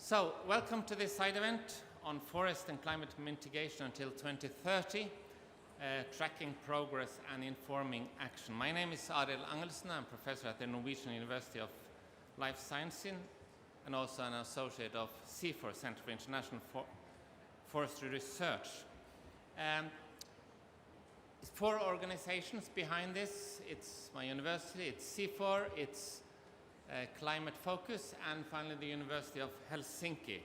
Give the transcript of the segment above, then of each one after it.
So, welcome to this side event on forest and climate mitigation until 2030, tracking progress and informing action. My name is Arild, I'm professor at the Norwegian University of Life Sciences and also an associate of CIFOR, Center for International Forestry Research. It's 4 organizations behind this. It's my university, it's CIFOR, it's Climate Focus, and finally the University of Helsinki.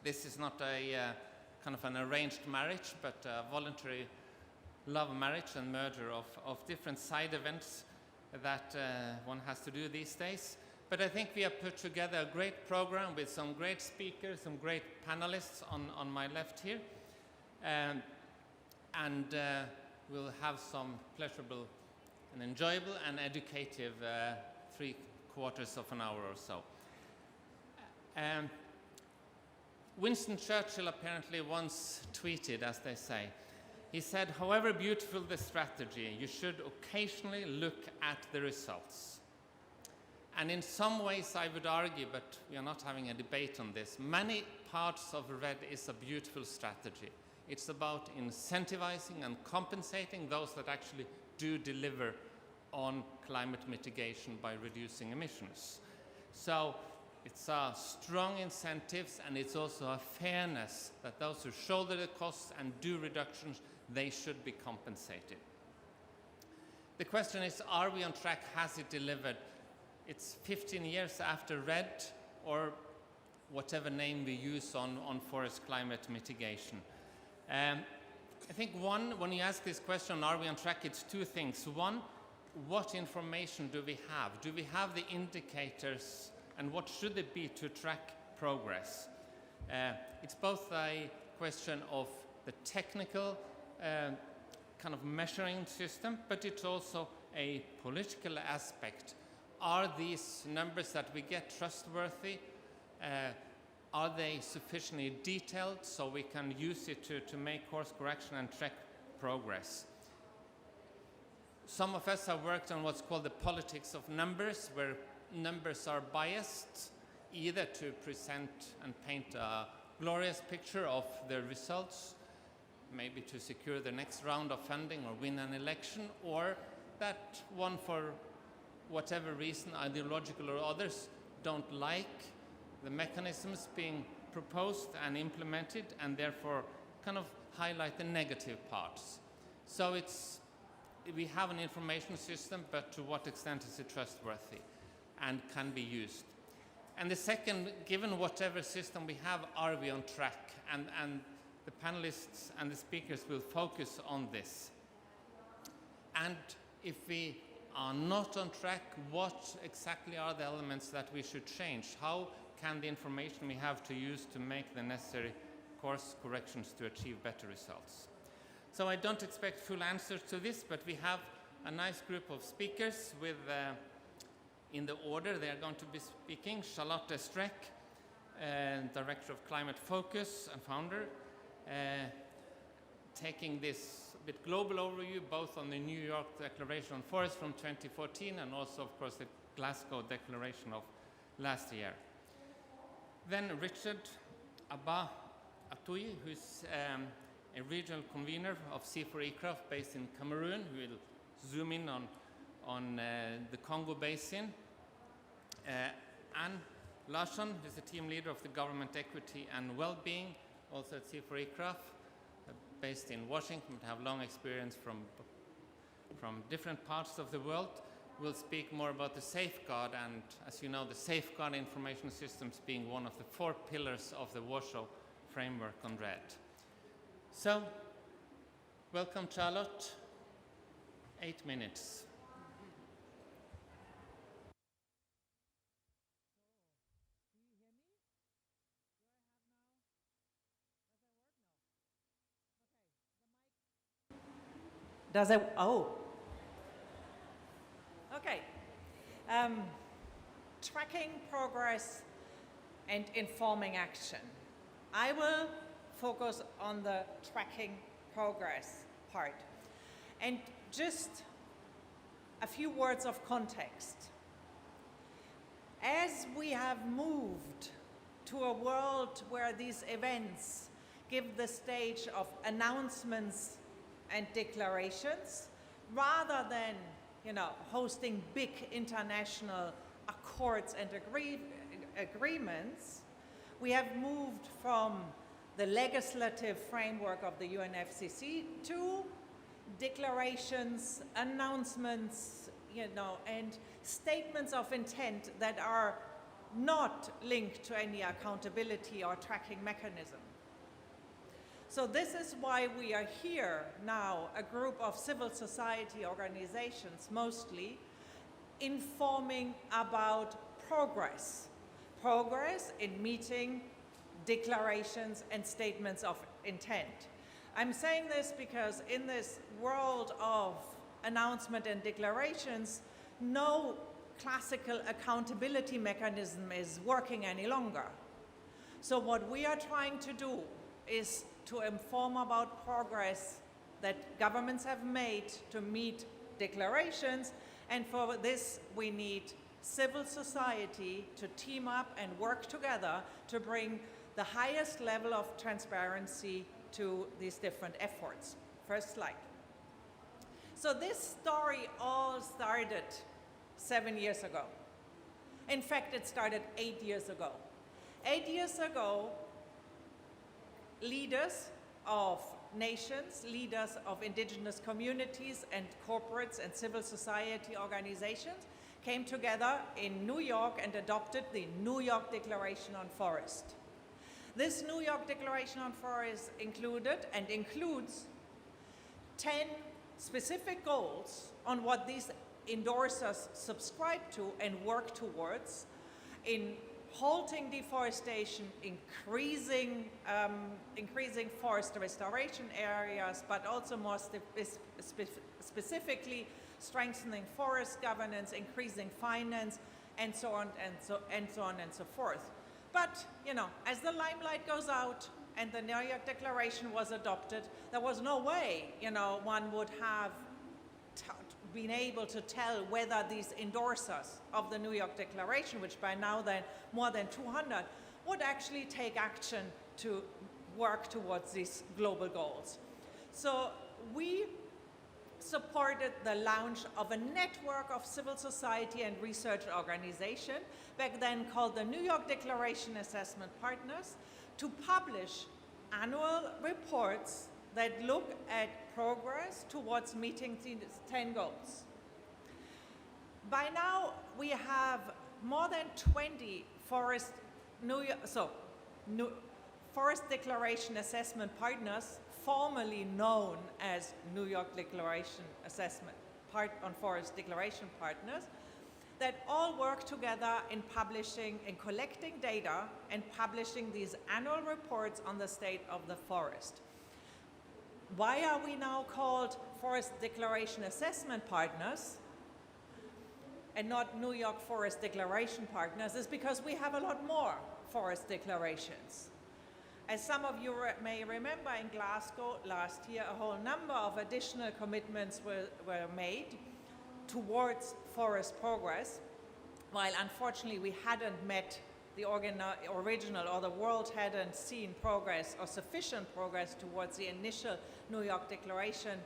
This is not a kind of an arranged marriage, but a voluntary love marriage and merger of different side events that one has to do these days. But I think we have put together a great program with some great speakers, some great panelists on my left here. And we'll have some pleasurable and enjoyable and educative 3/4 of an hour or so. Winston Churchill apparently once tweeted, as they say, he said, however beautiful the strategy, you should occasionally look at the results. And in some ways I would argue, but we are not having a debate on this, many parts of RED is a beautiful strategy. It's about incentivizing and compensating those that actually do deliver on climate mitigation by reducing emissions. So it's strong incentives, and it's also a fairness that those who shoulder the costs and do reductions, they should be compensated. The question is, are we on track? Has it delivered? It's 15 years after RED, or whatever name we use on forest climate mitigation. I think when you ask this question, are we on track, it's 2 things. One, what information do we have? Do we have the indicators, and what should it be to track progress? It's both a question of the technical kind of measuring system, but it's also a political aspect. Are these numbers that we get trustworthy? Are they sufficiently detailed so we can use it to make course correction and track progress? Some of us have worked on what's called the politics of numbers, where numbers are biased, either to present and paint a glorious picture of the results, maybe to secure the next round of funding or win an election, or that one, for whatever reason, ideological or others, don't like the mechanisms being proposed and implemented, and therefore kind of highlight the negative parts. So we have an information system, but to what extent is it trustworthy and can be used? And the second, given whatever system we have, are we on track? And the panelists and the speakers will focus on this. And if we are not on track, what exactly are the elements that we should change? How can the information we have to use to make the necessary course corrections to achieve better results? So I don't expect full answers to this, but we have a nice group of speakers with, in the order they are going to be speaking, Charlotte Streck, Director of Climate Focus and founder, taking this bit global overview both on the New York Declaration on Forest from 2014 and also, of course, the Glasgow Declaration of last year. Then Richard Atyi, who's a regional convener of CIFOR-ICRAF based in Cameroon, who will zoom in on the Congo Basin. And Larson, who's the team leader of the Government Equity and Wellbeing, also at CIFOR-ICRAF, based in Washington, but have long experience from different parts of the world, will speak more about the safeguard, and as you know, the safeguard information systems being one of the 4 pillars of the Warsaw framework on RED. So, welcome Charlotte, 8 minutes. Does it? Oh. Okay. Tracking progress and informing action. I will focus on the tracking progress part. And just a few words of context. As we have moved to a world where these events give the stage of announcements and declarations, rather than, hosting big international accords and agreements. We have moved from the legislative framework of the UNFCCC to declarations, announcements, and statements of intent that are not linked to any accountability or tracking mechanism. So this is why we are here now, a group of civil society organizations mostly, informing about progress in meeting declarations and statements of intent. I'm saying this because in this world of announcement and declarations, no classical accountability mechanism is working any longer. So what we are trying to do is to inform about progress that governments have made to meet declarations, and for this we need civil society to team up and work together to bring the highest level of transparency to these different efforts. First slide. So this story all started 7 years ago. In fact, it started 8 years ago. 8 years ago, leaders of nations, leaders of indigenous communities and corporates and civil society organizations came together in New York and adopted the New York Declaration on Forest. This New York Declaration on Forest included and includes 10 specific goals on what these endorsers subscribe to and work towards in halting deforestation, increasing forest restoration areas, but also more specifically strengthening forest governance, increasing finance, and so on and so forth. But, as the limelight goes out and the New York Declaration was adopted, there was no way, one would have been able to tell whether these endorsers of the New York Declaration, which by now then more than 200, would actually take action to work towards these global goals. So we supported the launch of a network of civil society and research organization, back then called the New York Declaration Assessment Partners, to publish annual reports that look at progress towards meeting these 10 goals. By now, we have more than 20 Forest Declaration Assessment Partners, formerly known as New York Declaration Assessment on Forest Declaration Partners, that all work together in publishing and collecting data and publishing these annual reports on the state of the forest. Why are we now called Forest Declaration Assessment Partners and not New York Forest Declaration Partners? Is because we have a lot more forest declarations. As some of you may remember, in Glasgow last year, a whole number of additional commitments were made towards forest progress, while unfortunately we hadn't met the original, or the world hadn't seen progress or sufficient progress towards the initial New York Declaration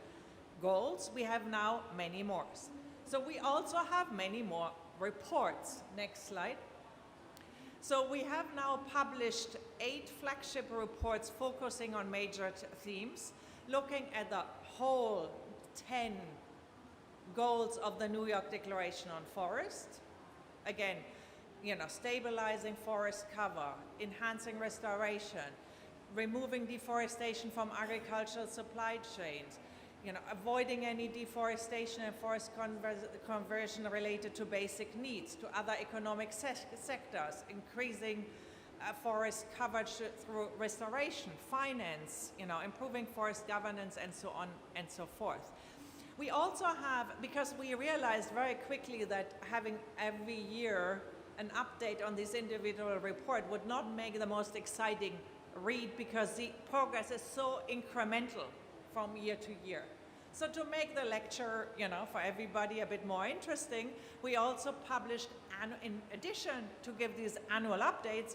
goals. We have now many more. So we also have many more reports. Next slide. So we have now published 8 flagship reports focusing on major themes, looking at the whole 10 goals of the New York Declaration on Forest. Again, stabilizing forest cover, enhancing restoration, removing deforestation from agricultural supply chains, avoiding any deforestation and forest conversion related to basic needs, to other economic sectors, increasing forest coverage through restoration, finance, improving forest governance, and so on and so forth. We also have, because we realized very quickly that having every year an update on this individual report would not make the most exciting read, because the progress is so incremental from year to year. So to make the lecture, for everybody a bit more interesting, we also published, in addition to give these annual updates,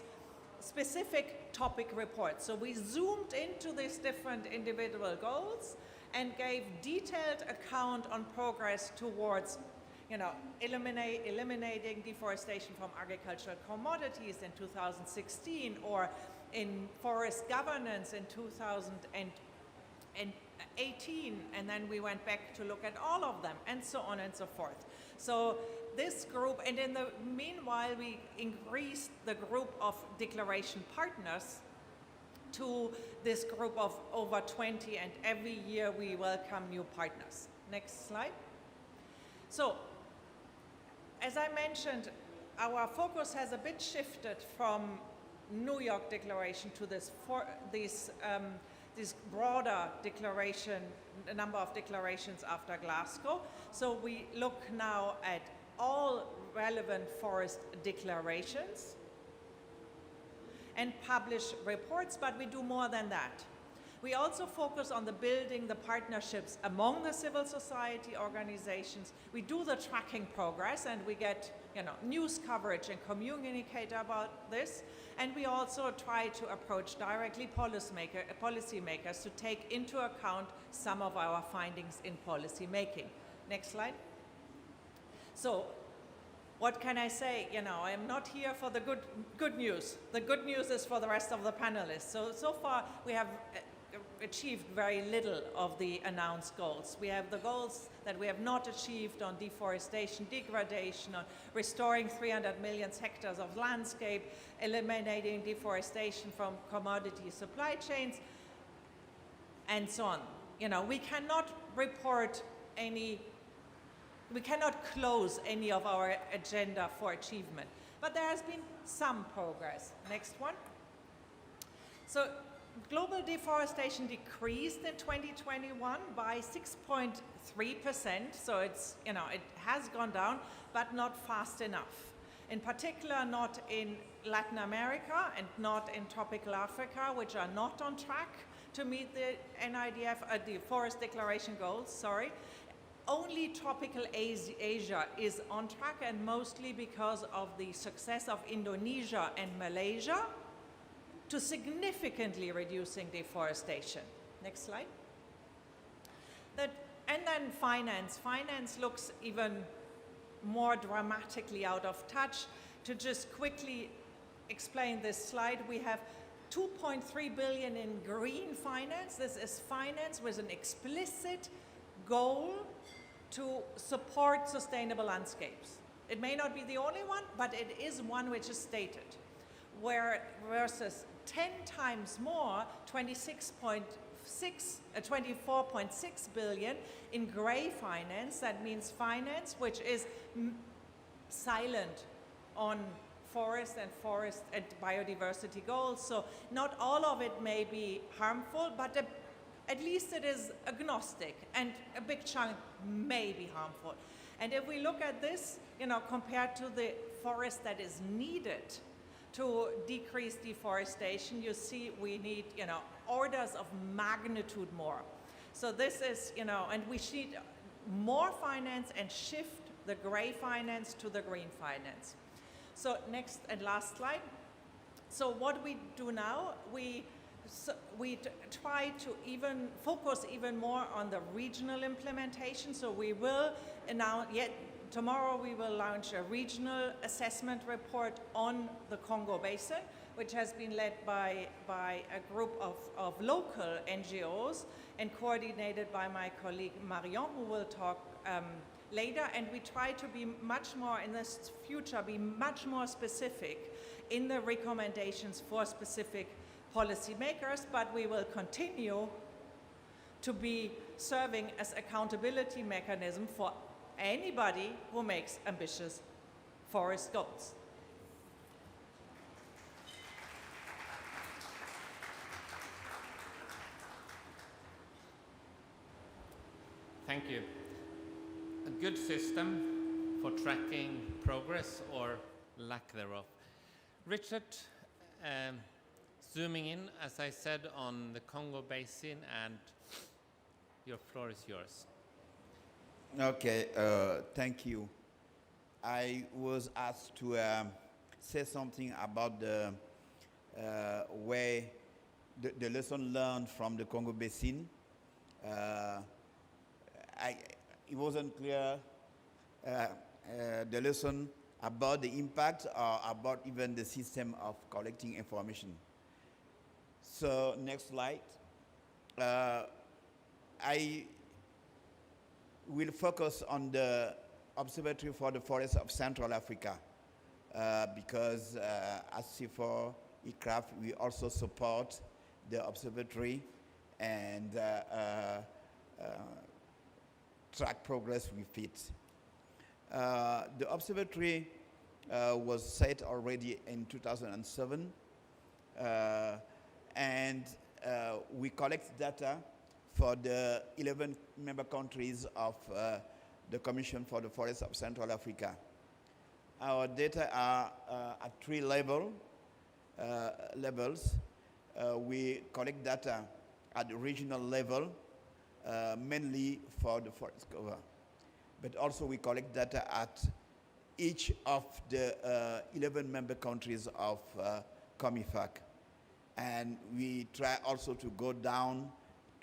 specific topic reports. So we zoomed into these different individual goals and gave detailed account on progress towards eliminating deforestation from agricultural commodities in 2016, or in forest governance in 2018, and then we went back to look at all of them, and so on and so forth. So this group, and in the meanwhile, we increased the group of declaration partners to this group of over 20, and every year we welcome new partners. Next slide. So, as I mentioned, our focus has a bit shifted from New York Declaration to this broader declaration, a number of declarations after Glasgow. So we look now at all relevant forest declarations and publish reports, but we do more than that. We also focus on building the partnerships among the civil society organizations. We do the tracking progress, and we get news coverage and communicate about this. And we also try to approach directly policymakers to take into account some of our findings in policy making. Next slide. So, what can I say? I'm not here for the good news. The good news is for the rest of the panelists. So far we have achieved very little of the announced goals. We have the goals that we have not achieved on deforestation, degradation, on restoring 300 million hectares of landscape, eliminating deforestation from commodity supply chains, and so on. We cannot we cannot close any of our agenda for achievement, but there has been some progress. Next one. So, global deforestation decreased in 2021 by 6.3%, so it's, it has gone down, but not fast enough. In particular, not in Latin America and not in tropical Africa, which are not on track to meet the the Forest Declaration goals, sorry. Only tropical Asia is on track, and mostly because of the success of Indonesia and Malaysia to significantly reducing deforestation. Next slide. And then finance. Finance looks even more dramatically out of touch. To just quickly explain this slide, we have 2.3 billion in green finance. This is finance with an explicit goal to support sustainable landscapes. It may not be the only one, but it is one which is stated. Versus 10 times more, 24.6 billion in gray finance. That means finance which is silent on forest and biodiversity goals. So not all of it may be harmful, but at least it is agnostic, and a big chunk may be harmful. And if we look at this, compared to the forest that is needed to decrease deforestation, you see we need, orders of magnitude more. So this is, and we need more finance and shift the gray finance to the green finance. So next and last slide. So what we do now, we try to focus even more on the regional implementation. So we will tomorrow we will launch a regional assessment report on the Congo Basin, which has been led by a group of local NGOs and coordinated by my colleague Marion, who will talk later. And we try to be much more, in the future, be much more specific in the recommendations for specific policymakers, but we will continue to be serving as accountability mechanism for anybody who makes ambitious forest goals. Thank you. A good system for tracking progress or lack thereof. Richard, zooming in, as I said, on the Congo Basin, and your floor is yours. Okay, thank you. I was asked to say something about the where the lesson learned from the Congo Basin. It wasn't clear the lesson about the impact or about even the system of collecting information. So next slide. I will focus on the Observatory for the Forests of Central Africa because as CIFOR-ICRAF, we also support the observatory and track progress with it. The observatory was set already in 2007 and we collect data for the 11 member countries of the Commission for the Forests of Central Africa. Our data are at three levels. We collect data at the regional level, mainly for the forest cover. But also we collect data at each of the 11 member countries of COMIFAC. And we try also to go down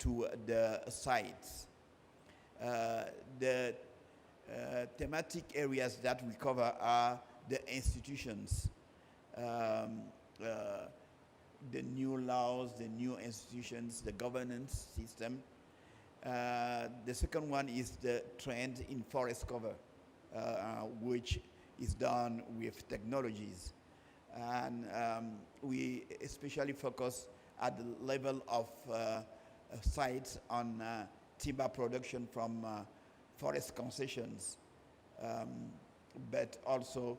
to the sites. The thematic areas that we cover are the institutions, the new laws, the new institutions, the governance system. The second one is the trend in forest cover, which is done with technologies. And we especially focus at the level of sites on timber production from forest concessions, but also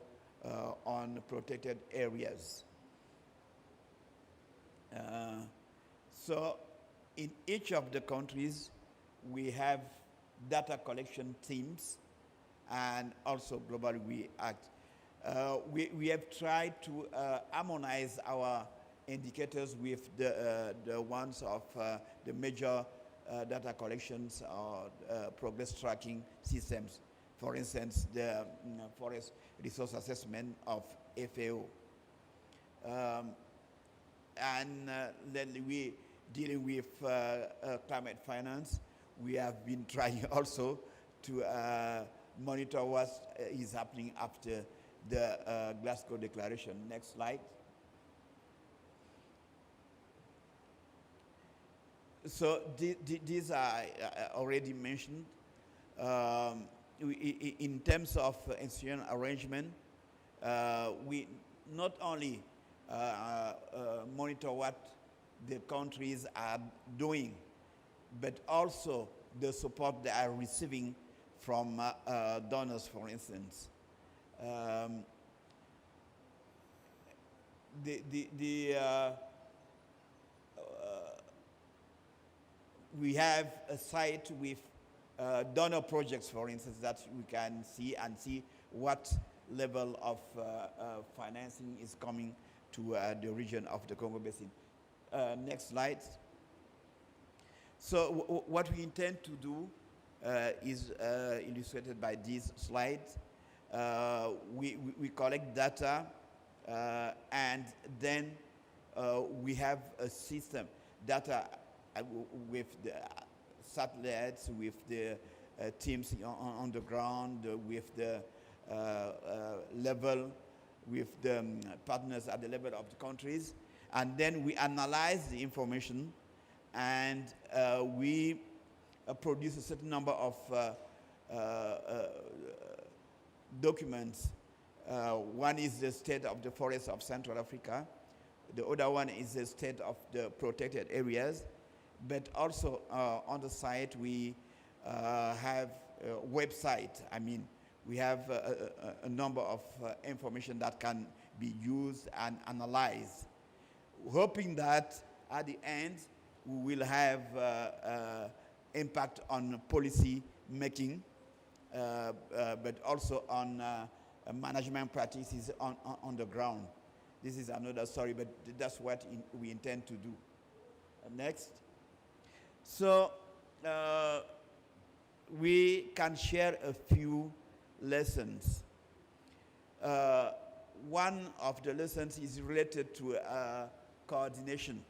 on protected areas. So in each of the countries, we have data collection teams, and also globally we act. We have tried to harmonize our indicators with the ones of the major data collections or progress tracking systems. For instance, the Forest Resource Assessment of FAO. And then we dealing with climate finance. We have been trying also to monitor what is happening after the Glasgow Declaration. Next slide. So these are already mentioned. In terms of institutional arrangement, we not only monitor what the countries are doing, but also the support they are receiving from donors, for instance. We have a site with donor projects, for instance, that we can see and see what level of financing is coming to the region of the Congo Basin. Next slide. So what we intend to do is illustrated by these slides. We collect data and then we have a system, data with the satellites, with the teams on the ground, with the level, with the partners at the level of the countries. And then we analyze the information and we produce a certain number of documents. One is the state of the forests of Central Africa. The other one is the state of the protected areas. But also on the site we have a website. I mean, we have a number of information that can be used and analyzed, hoping that at the end we will have impact on policy making, but also on management practices on the ground. This is another story, but that's what we intend to do. Next. So we can share a few lessons. One of the lessons is related to coordination.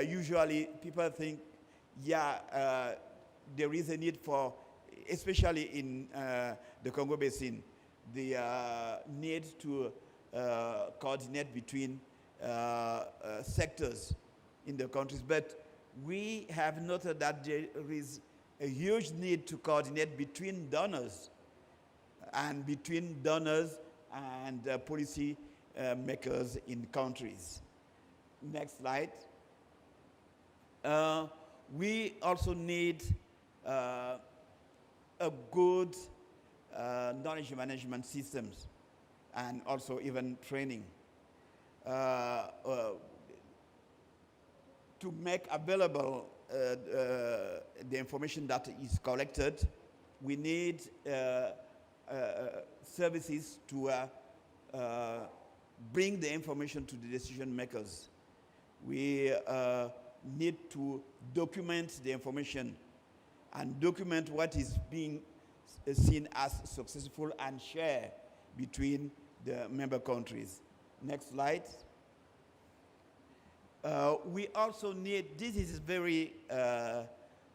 Usually people think, there is a need for, especially in the Congo Basin, the need to coordinate between sectors in the countries. But we have noted that there is a huge need to coordinate between donors and policy makers in countries. Next slide. We also need a good knowledge management systems and also even training to make available the information that is collected. We need services to bring the information to the decision makers. We need to document the information and document what is being seen as successful and share between the member countries. Next slide. We also need, this is very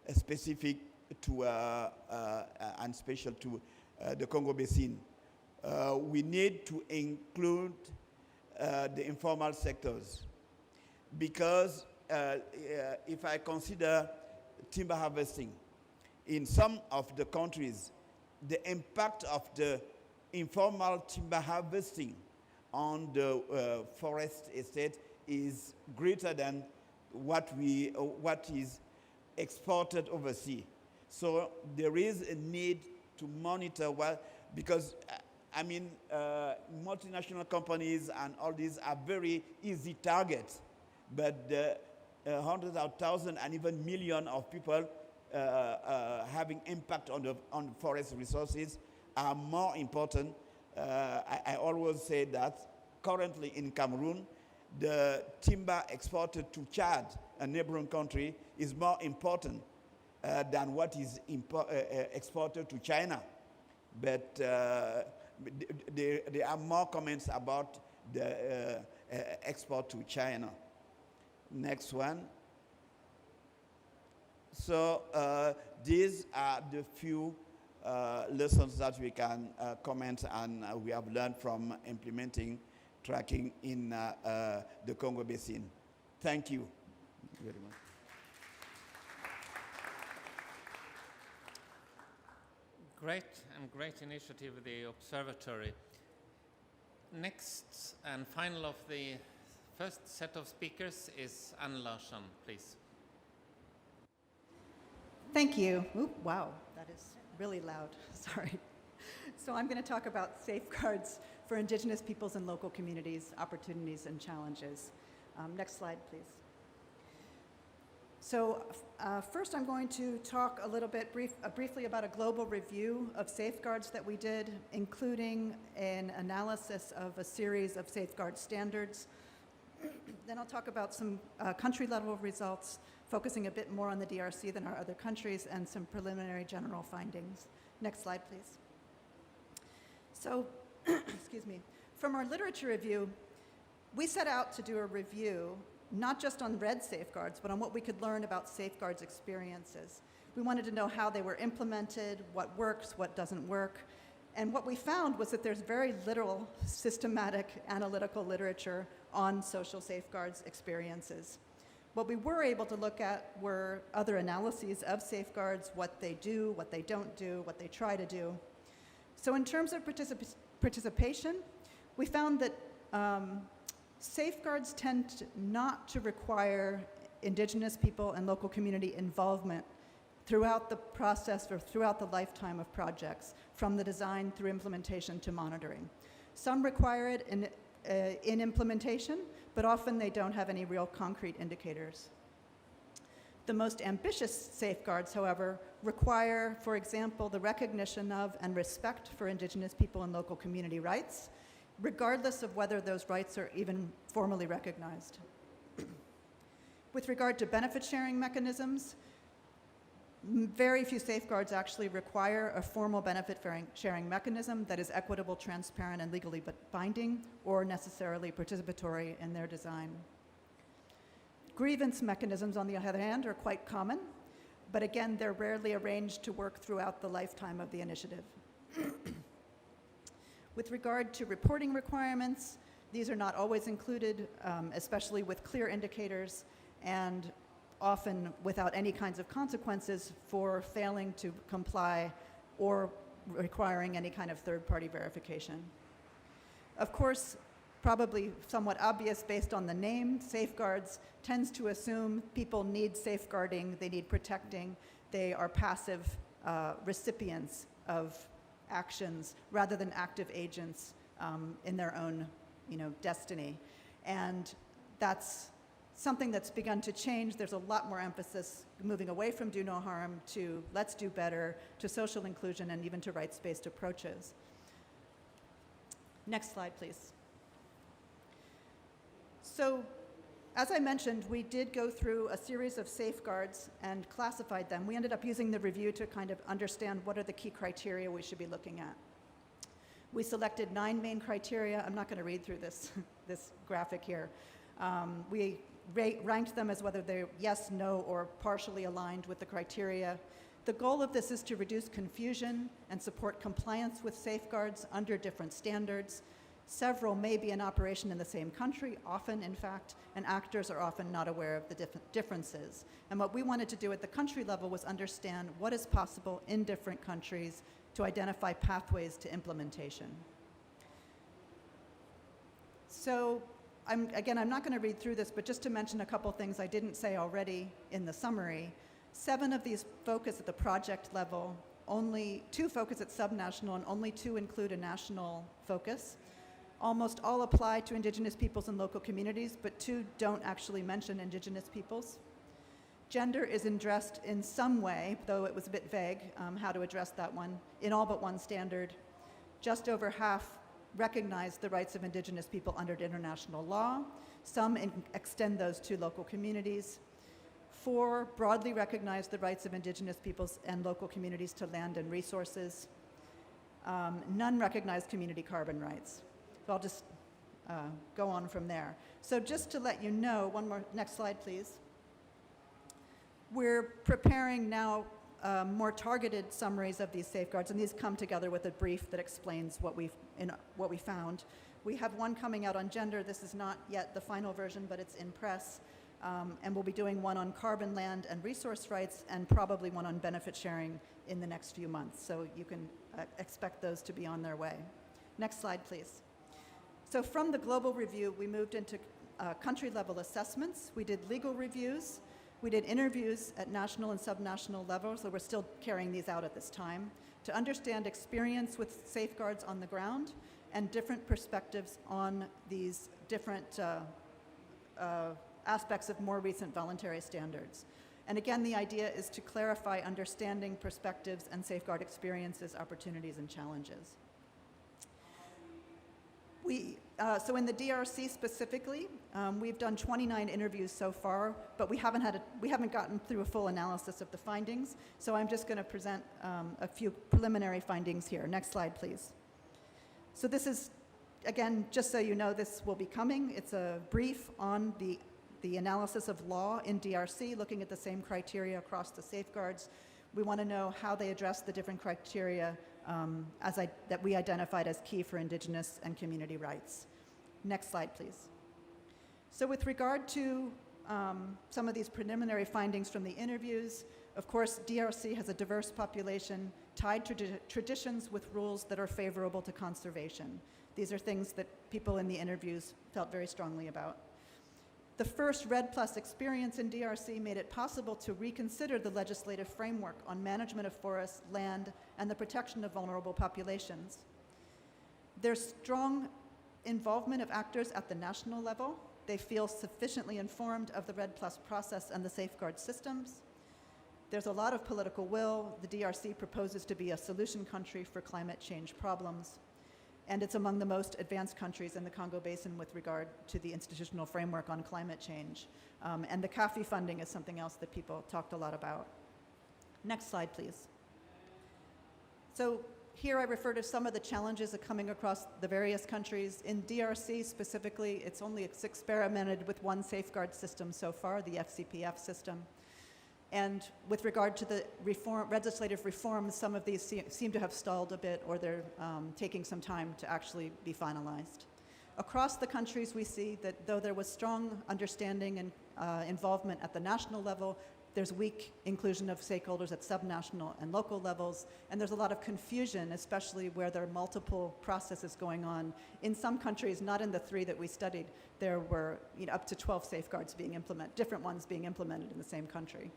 specific to and special to the Congo Basin. We need to include the informal sectors, because if I consider timber harvesting, in some of the countries, the impact of the informal timber harvesting on the forest estate is greater than what is exported overseas. So there is a need to monitor because multinational companies and all these are very easy targets, but the hundreds of thousands and even millions of people having impact on forest resources are more important. I always say that currently in Cameroon, the timber exported to Chad, a neighboring country, is more important than what is exported to China. But there are more comments about the export to China. Next one. So these are the few lessons that we can comment and we have learned from implementing tracking in the Congo Basin. Thank you very much. Great initiative, the observatory. Next and final of the first set of speakers is Larson, please. Thank you. Oop, wow, that is really loud. Sorry. So I'm going to talk about safeguards for Indigenous peoples and local communities, opportunities and challenges. Next slide, please. So first I'm going to talk a little bit briefly about a global review of safeguards that we did, including an analysis of a series of safeguard standards. Then I'll talk about some country-level results, focusing a bit more on the DRC than our other countries, and some preliminary general findings. Next slide, please. So, excuse me. From our literature review, we set out to do a review not just on RED safeguards, but on what we could learn about safeguards experiences. We wanted to know how they were implemented, what works, what doesn't work. And what we found was that there's very little systematic analytical literature on social safeguards experiences. What we were able to look at were other analyses of safeguards, what they do, what they don't do, what they try to do. So in terms of participation, we found that safeguards tend not to require Indigenous people and local community involvement throughout the process or throughout the lifetime of projects, from the design through implementation to monitoring. Some require it in implementation, but often they don't have any real concrete indicators. The most ambitious safeguards, however, require, for example, the recognition of and respect for Indigenous people and local community rights, regardless of whether those rights are even formally recognized. With regard to benefit sharing mechanisms, very few safeguards actually require a formal benefit sharing mechanism that is equitable, transparent, and legally binding, or necessarily participatory in their design. Grievance mechanisms, on the other hand, are quite common, but again, they're rarely arranged to work throughout the lifetime of the initiative. With regard to reporting requirements, these are not always included, especially with clear indicators and often without any kinds of consequences for failing to comply or requiring any kind of third-party verification. Of course, probably somewhat obvious based on the name, safeguards tends to assume people need safeguarding, they need protecting, they are passive recipients of actions rather than active agents in their own destiny. And that's something that's begun to change. There's a lot more emphasis moving away from do no harm to let's do better, to social inclusion, and even to rights-based approaches. Next slide, please. So, as I mentioned, we did go through a series of safeguards and classified them. We ended up using the review to kind of understand what are the key criteria we should be looking at. We selected 9 main criteria. I'm not going to read through this, this graphic here. We ranked them as whether they're yes, no, or partially aligned with the criteria. The goal of this is to reduce confusion and support compliance with safeguards under different standards. Several may be in operation in the same country, often in fact, and actors are often not aware of the differences. And what we wanted to do at the country level was understand what is possible in different countries to identify pathways to implementation. So, I'm not going to read through this, but just to mention a couple things I didn't say already in the summary. 7 of these focus at the project level, only 2 focus at subnational, and only 2 include a national focus. Almost all apply to Indigenous peoples and local communities, but 2 don't actually mention Indigenous peoples. Gender is addressed in some way, though it was a bit vague how to address that one, in all but 1 standard. Just over half recognize the rights of Indigenous people under international law. Some extend those to local communities. 4 broadly recognize the rights of Indigenous peoples and local communities to land and resources. None recognize community carbon rights. So I'll just go on from there. So just to let you know, one more, next slide please. We're preparing now more targeted summaries of these safeguards, and these come together with a brief that explains what we found. We have one coming out on gender. This is not yet the final version, but it's in press. And we'll be doing one on carbon, land, and resource rights, and probably one on benefit sharing in the next few months. So you can expect those to be on their way. Next slide, please. So from the global review, we moved into country-level assessments. We did legal reviews. We did interviews at national and subnational levels, so we're still carrying these out at this time, to understand experience with safeguards on the ground and different perspectives on these different aspects of more recent voluntary standards. And again, the idea is to clarify understanding, perspectives, and safeguard experiences, opportunities, and challenges. So in the DRC specifically, we've done 29 interviews so far, but we haven't gotten through a full analysis of the findings. So I'm just going to present a few preliminary findings here. Next slide, please. So this is, again, just so you know, this will be coming. It's a brief on the analysis of law in DRC, looking at the same criteria across the safeguards. We want to know how they address the different criteria that we identified as key for Indigenous and community rights. Next slide, please. So with regard to some of these preliminary findings from the interviews, of course, DRC has a diverse population tied to traditions with rules that are favorable to conservation. These are things that people in the interviews felt very strongly about. The first RED+ experience in DRC made it possible to reconsider the legislative framework on management of forests, land, and the protection of vulnerable populations. There's strong involvement of actors at the national level. They feel sufficiently informed of the RED+ process and the safeguard systems. There's a lot of political will. The DRC proposes to be a solution country for climate change problems. And it's among the most advanced countries in the Congo Basin with regard to the institutional framework on climate change. And the CAFI funding is something else that people talked a lot about. Next slide, please. So here I refer to some of the challenges that are coming across the various countries. In DRC specifically, it's only experimented with one safeguard system so far, the FCPF system. And with regard to the legislative reforms, some of these seem to have stalled a bit, or they're taking some time to actually be finalized. Across the countries, we see that though there was strong understanding and involvement at the national level, there's weak inclusion of stakeholders at subnational and local levels, and there's a lot of confusion, especially where there are multiple processes going on. In some countries, not in the 3 that we studied, there were up to 12 safeguards being implemented, different ones being implemented in the same country.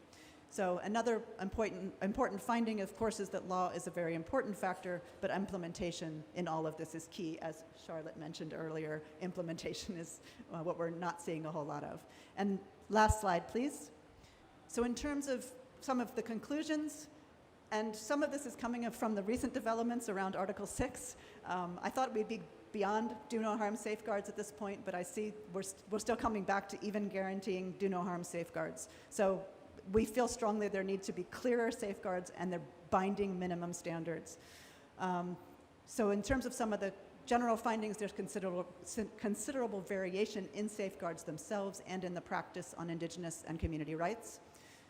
So another important finding, of course, is that law is a very important factor, but implementation in all of this is key. As Charlotte mentioned earlier, implementation is what we're not seeing a whole lot of. And last slide, please. So in terms of some of the conclusions, and some of this is coming from the recent developments around Article 6, I thought we'd be beyond do no harm safeguards at this point, but I see we're still coming back to even guaranteeing do no harm safeguards. So we feel strongly there need to be clearer safeguards and they're binding minimum standards. So in terms of some of the general findings, there's considerable variation in safeguards themselves and in the practice on Indigenous and community rights.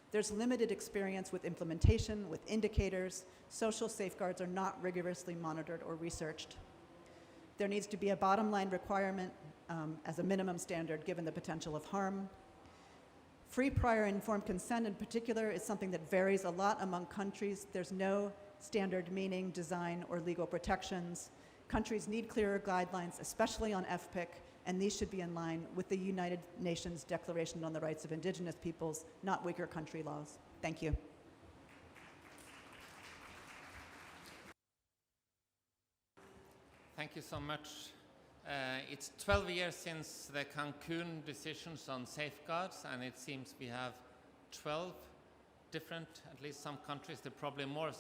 There's limited experience with implementation, with indicators. Social safeguards are not rigorously monitored or researched. There needs to be a bottom line requirement as a minimum standard given the potential of harm. Free, prior, informed consent in particular is something that varies a lot among countries. There's no standard meaning, design, or legal protections. Countries need clearer guidelines, especially on FPIC, and these should be in line with the United Nations Declaration on the Rights of Indigenous Peoples, not weaker country laws. Thank you. Thank you so much. It's 12 years since the Cancun decisions on safeguards, and it seems we have 12 different, at least some countries, there are probably more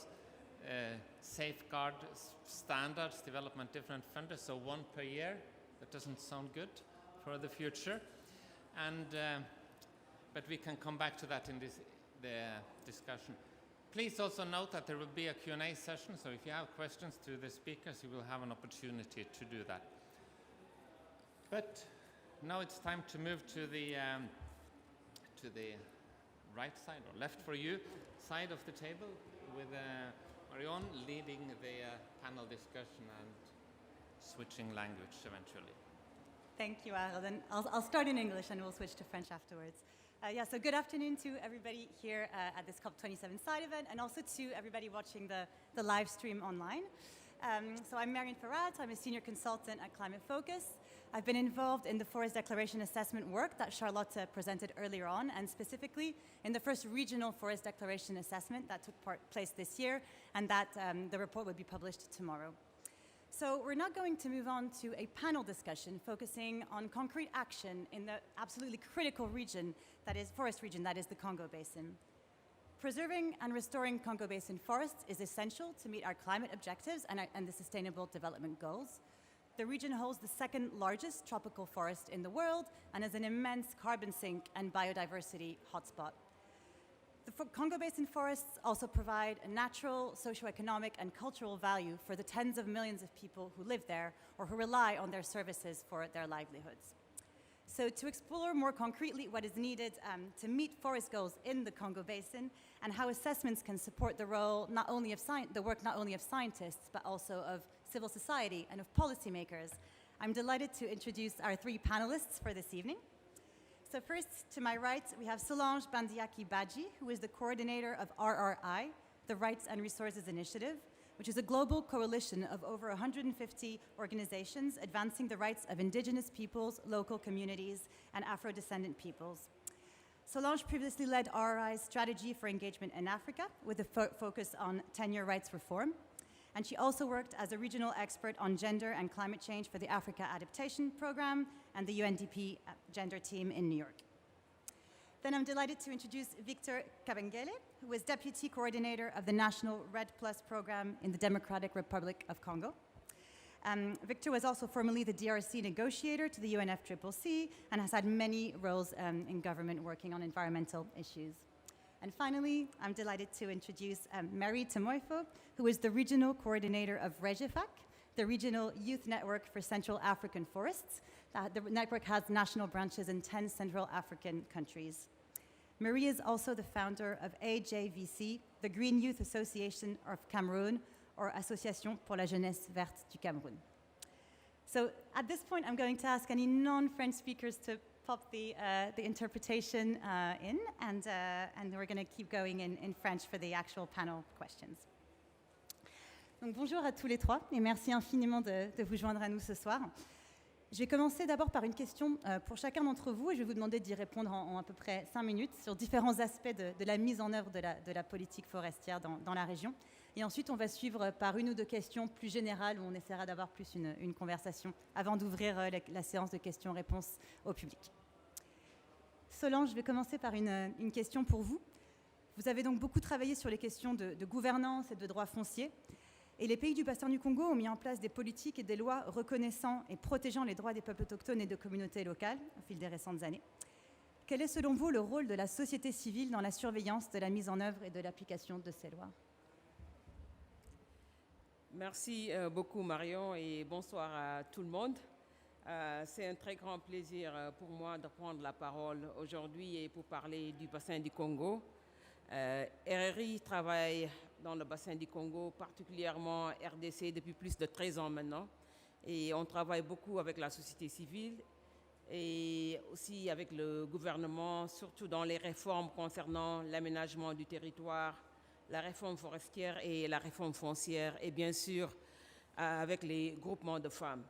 safeguard standards, development different funders, so 1 per year. That doesn't sound good for the future. And, but we can come back to that in the discussion. Please also note that there will be a Q&A session, so if you have questions to the speakers, you will have an opportunity to do that. But now it's time to move to the right side, or left for you, side of the table, with Marion leading the panel discussion and switching language eventually. Thank you, Arild. And I'll start in English and we'll switch to French afterwards. So good afternoon to everybody here at this COP27 side event, and also to everybody watching the live stream online. So I'm Marion Ferrat. I'm a senior consultant at Climate Focus. I've been involved in the Forest Declaration Assessment work that Charlotte presented earlier on, and specifically in the first regional Forest Declaration Assessment that took place this year, and that the report will be published tomorrow. So we're now going to move on to a panel discussion focusing on concrete action in the absolutely critical region, that is forest region, that is the Congo Basin. Preserving and restoring Congo Basin forests is essential to meet our climate objectives and the Sustainable Development Goals. The region holds the second largest tropical forest in the world and is an immense carbon sink and biodiversity hotspot. The Congo Basin forests also provide a natural, socioeconomic, and cultural value for the tens of millions of people who live there or who rely on their services for their livelihoods. So to explore more concretely what is needed to meet forest goals in the Congo Basin and how assessments can support the role not only of the work not only of scientists but also of civil society and of policymakers, I'm delighted to introduce our three panelists for this evening. So first, to my right, we have Solange Bandiaky-Badji, who is the coordinator of RRI, the Rights and Resources Initiative, which is a global coalition of over 150 organizations advancing the rights of indigenous peoples, local communities, and Afro-descendant peoples. Solange previously led RRI's strategy for engagement in Africa with a focus on tenure rights reform. And she also worked as a regional expert on gender and climate change for the Africa Adaptation Program and the UNDP gender team in New York. Then I'm delighted to introduce Victor Kabengele, who is Deputy Coordinator of the National Red Plus Program in the Democratic Republic of Congo. Victor was also formerly the DRC negotiator to the UNFCCC and has had many roles in government working on environmental issues. And finally, I'm delighted to introduce Mary Tamoifo, who is the Regional Coordinator of REJEFAC, the Regional Youth Network for Central African Forests. The network has national branches in 10 Central African countries. Marie is also the founder of AJVC, the Green Youth Association of Cameroon, or Association pour la Jeunesse Verte du Cameroun. So at this point, I'm going to ask any non-French speakers to pop the interpretation in, and we're going to keep going in French for the actual panel questions. Donc bonjour à tous les trois, et merci infiniment de vous joindre à nous ce soir. Je vais commencer d'abord par une question pour chacun d'entre vous, et je vais vous demander d'y répondre en à peu près 5 minutes sur différents aspects de la mise en œuvre de la politique forestière dans la région. Et ensuite, on va suivre par une ou deux questions plus générales où on essaiera d'avoir plus une conversation avant d'ouvrir la séance de questions-réponses au public. Solange, je vais commencer par une question pour vous. Vous avez donc beaucoup travaillé sur les questions de gouvernance et de droits fonciers. Et les pays du bassin du Congo ont mis en place des politiques et des lois reconnaissant et protégeant les droits des peuples autochtones et de communautés locales au fil des récentes années. Quel est selon vous le rôle de la société civile dans la surveillance de la mise en œuvre et de l'application de ces lois? Merci beaucoup Marion et bonsoir à tout le monde. C'est un très grand plaisir pour moi de prendre la parole aujourd'hui et pour parler du bassin du Congo. RRI travaille dans le bassin du Congo, particulièrement RDC, depuis plus de 13 ans maintenant. Et on travaille beaucoup avec la société civile et aussi avec le gouvernement, surtout dans les réformes concernant l'aménagement du territoire, la réforme forestière et la réforme foncière, et bien sûr avec les groupements de femmes.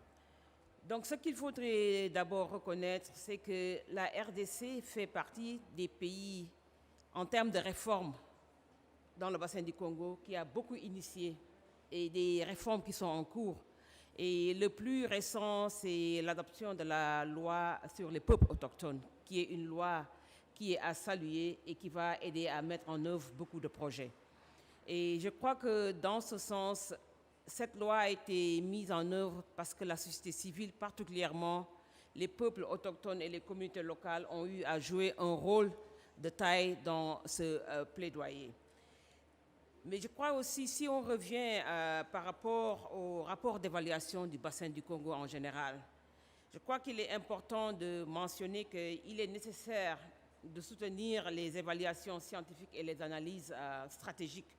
Donc ce qu'il faudrait d'abord reconnaître, c'est que la RDC fait partie des pays en termes de réformes dans le bassin du Congo, qui a beaucoup initié, et des réformes qui sont en cours. Et le plus récent, c'est l'adoption de la loi sur les peuples autochtones, qui est une loi qui est à saluer et qui va aider à mettre en œuvre beaucoup de projets. Et je crois que dans ce sens, cette loi a été mise en œuvre parce que la société civile, particulièrement les peuples autochtones et les communautés locales, ont eu à jouer un rôle de taille dans ce plaidoyer. Mais je crois aussi, si on revient par rapport au rapport d'évaluation du bassin du Congo en général, je crois qu'il est important de mentionner qu'il est nécessaire de soutenir les évaluations scientifiques et les analyses stratégiques,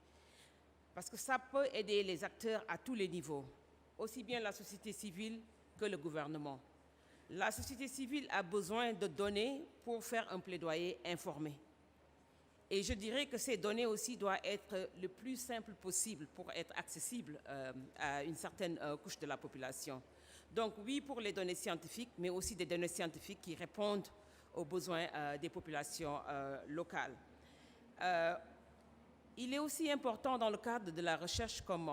parce que ça peut aider les acteurs à tous les niveaux, aussi bien la société civile que le gouvernement. La société civile a besoin de données pour faire un plaidoyer informé. Et je dirais que ces données aussi doivent être le plus simple possible pour être accessibles à une certaine couche de la population. Donc oui, pour les données scientifiques, mais aussi des données scientifiques qui répondent aux besoins des populations locales. Il est aussi important dans le cadre de la recherche, comme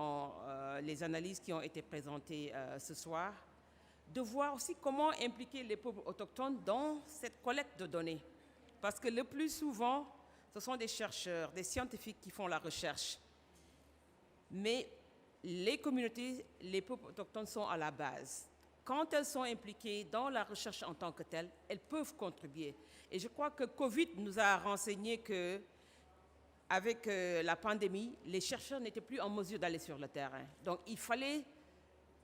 les analyses qui ont été présentées ce soir, de voir aussi comment impliquer les peuples autochtones dans cette collecte de données. Parce que le plus souvent, ce sont des chercheurs, des scientifiques qui font la recherche. Mais les communautés, les peuples autochtones sont à la base. Quand elles sont impliquées dans la recherche en tant que telle, elles peuvent contribuer. Et je crois que Covid nous a renseigné que avec la pandémie, les chercheurs n'étaient plus en mesure d'aller sur le terrain. Donc il fallait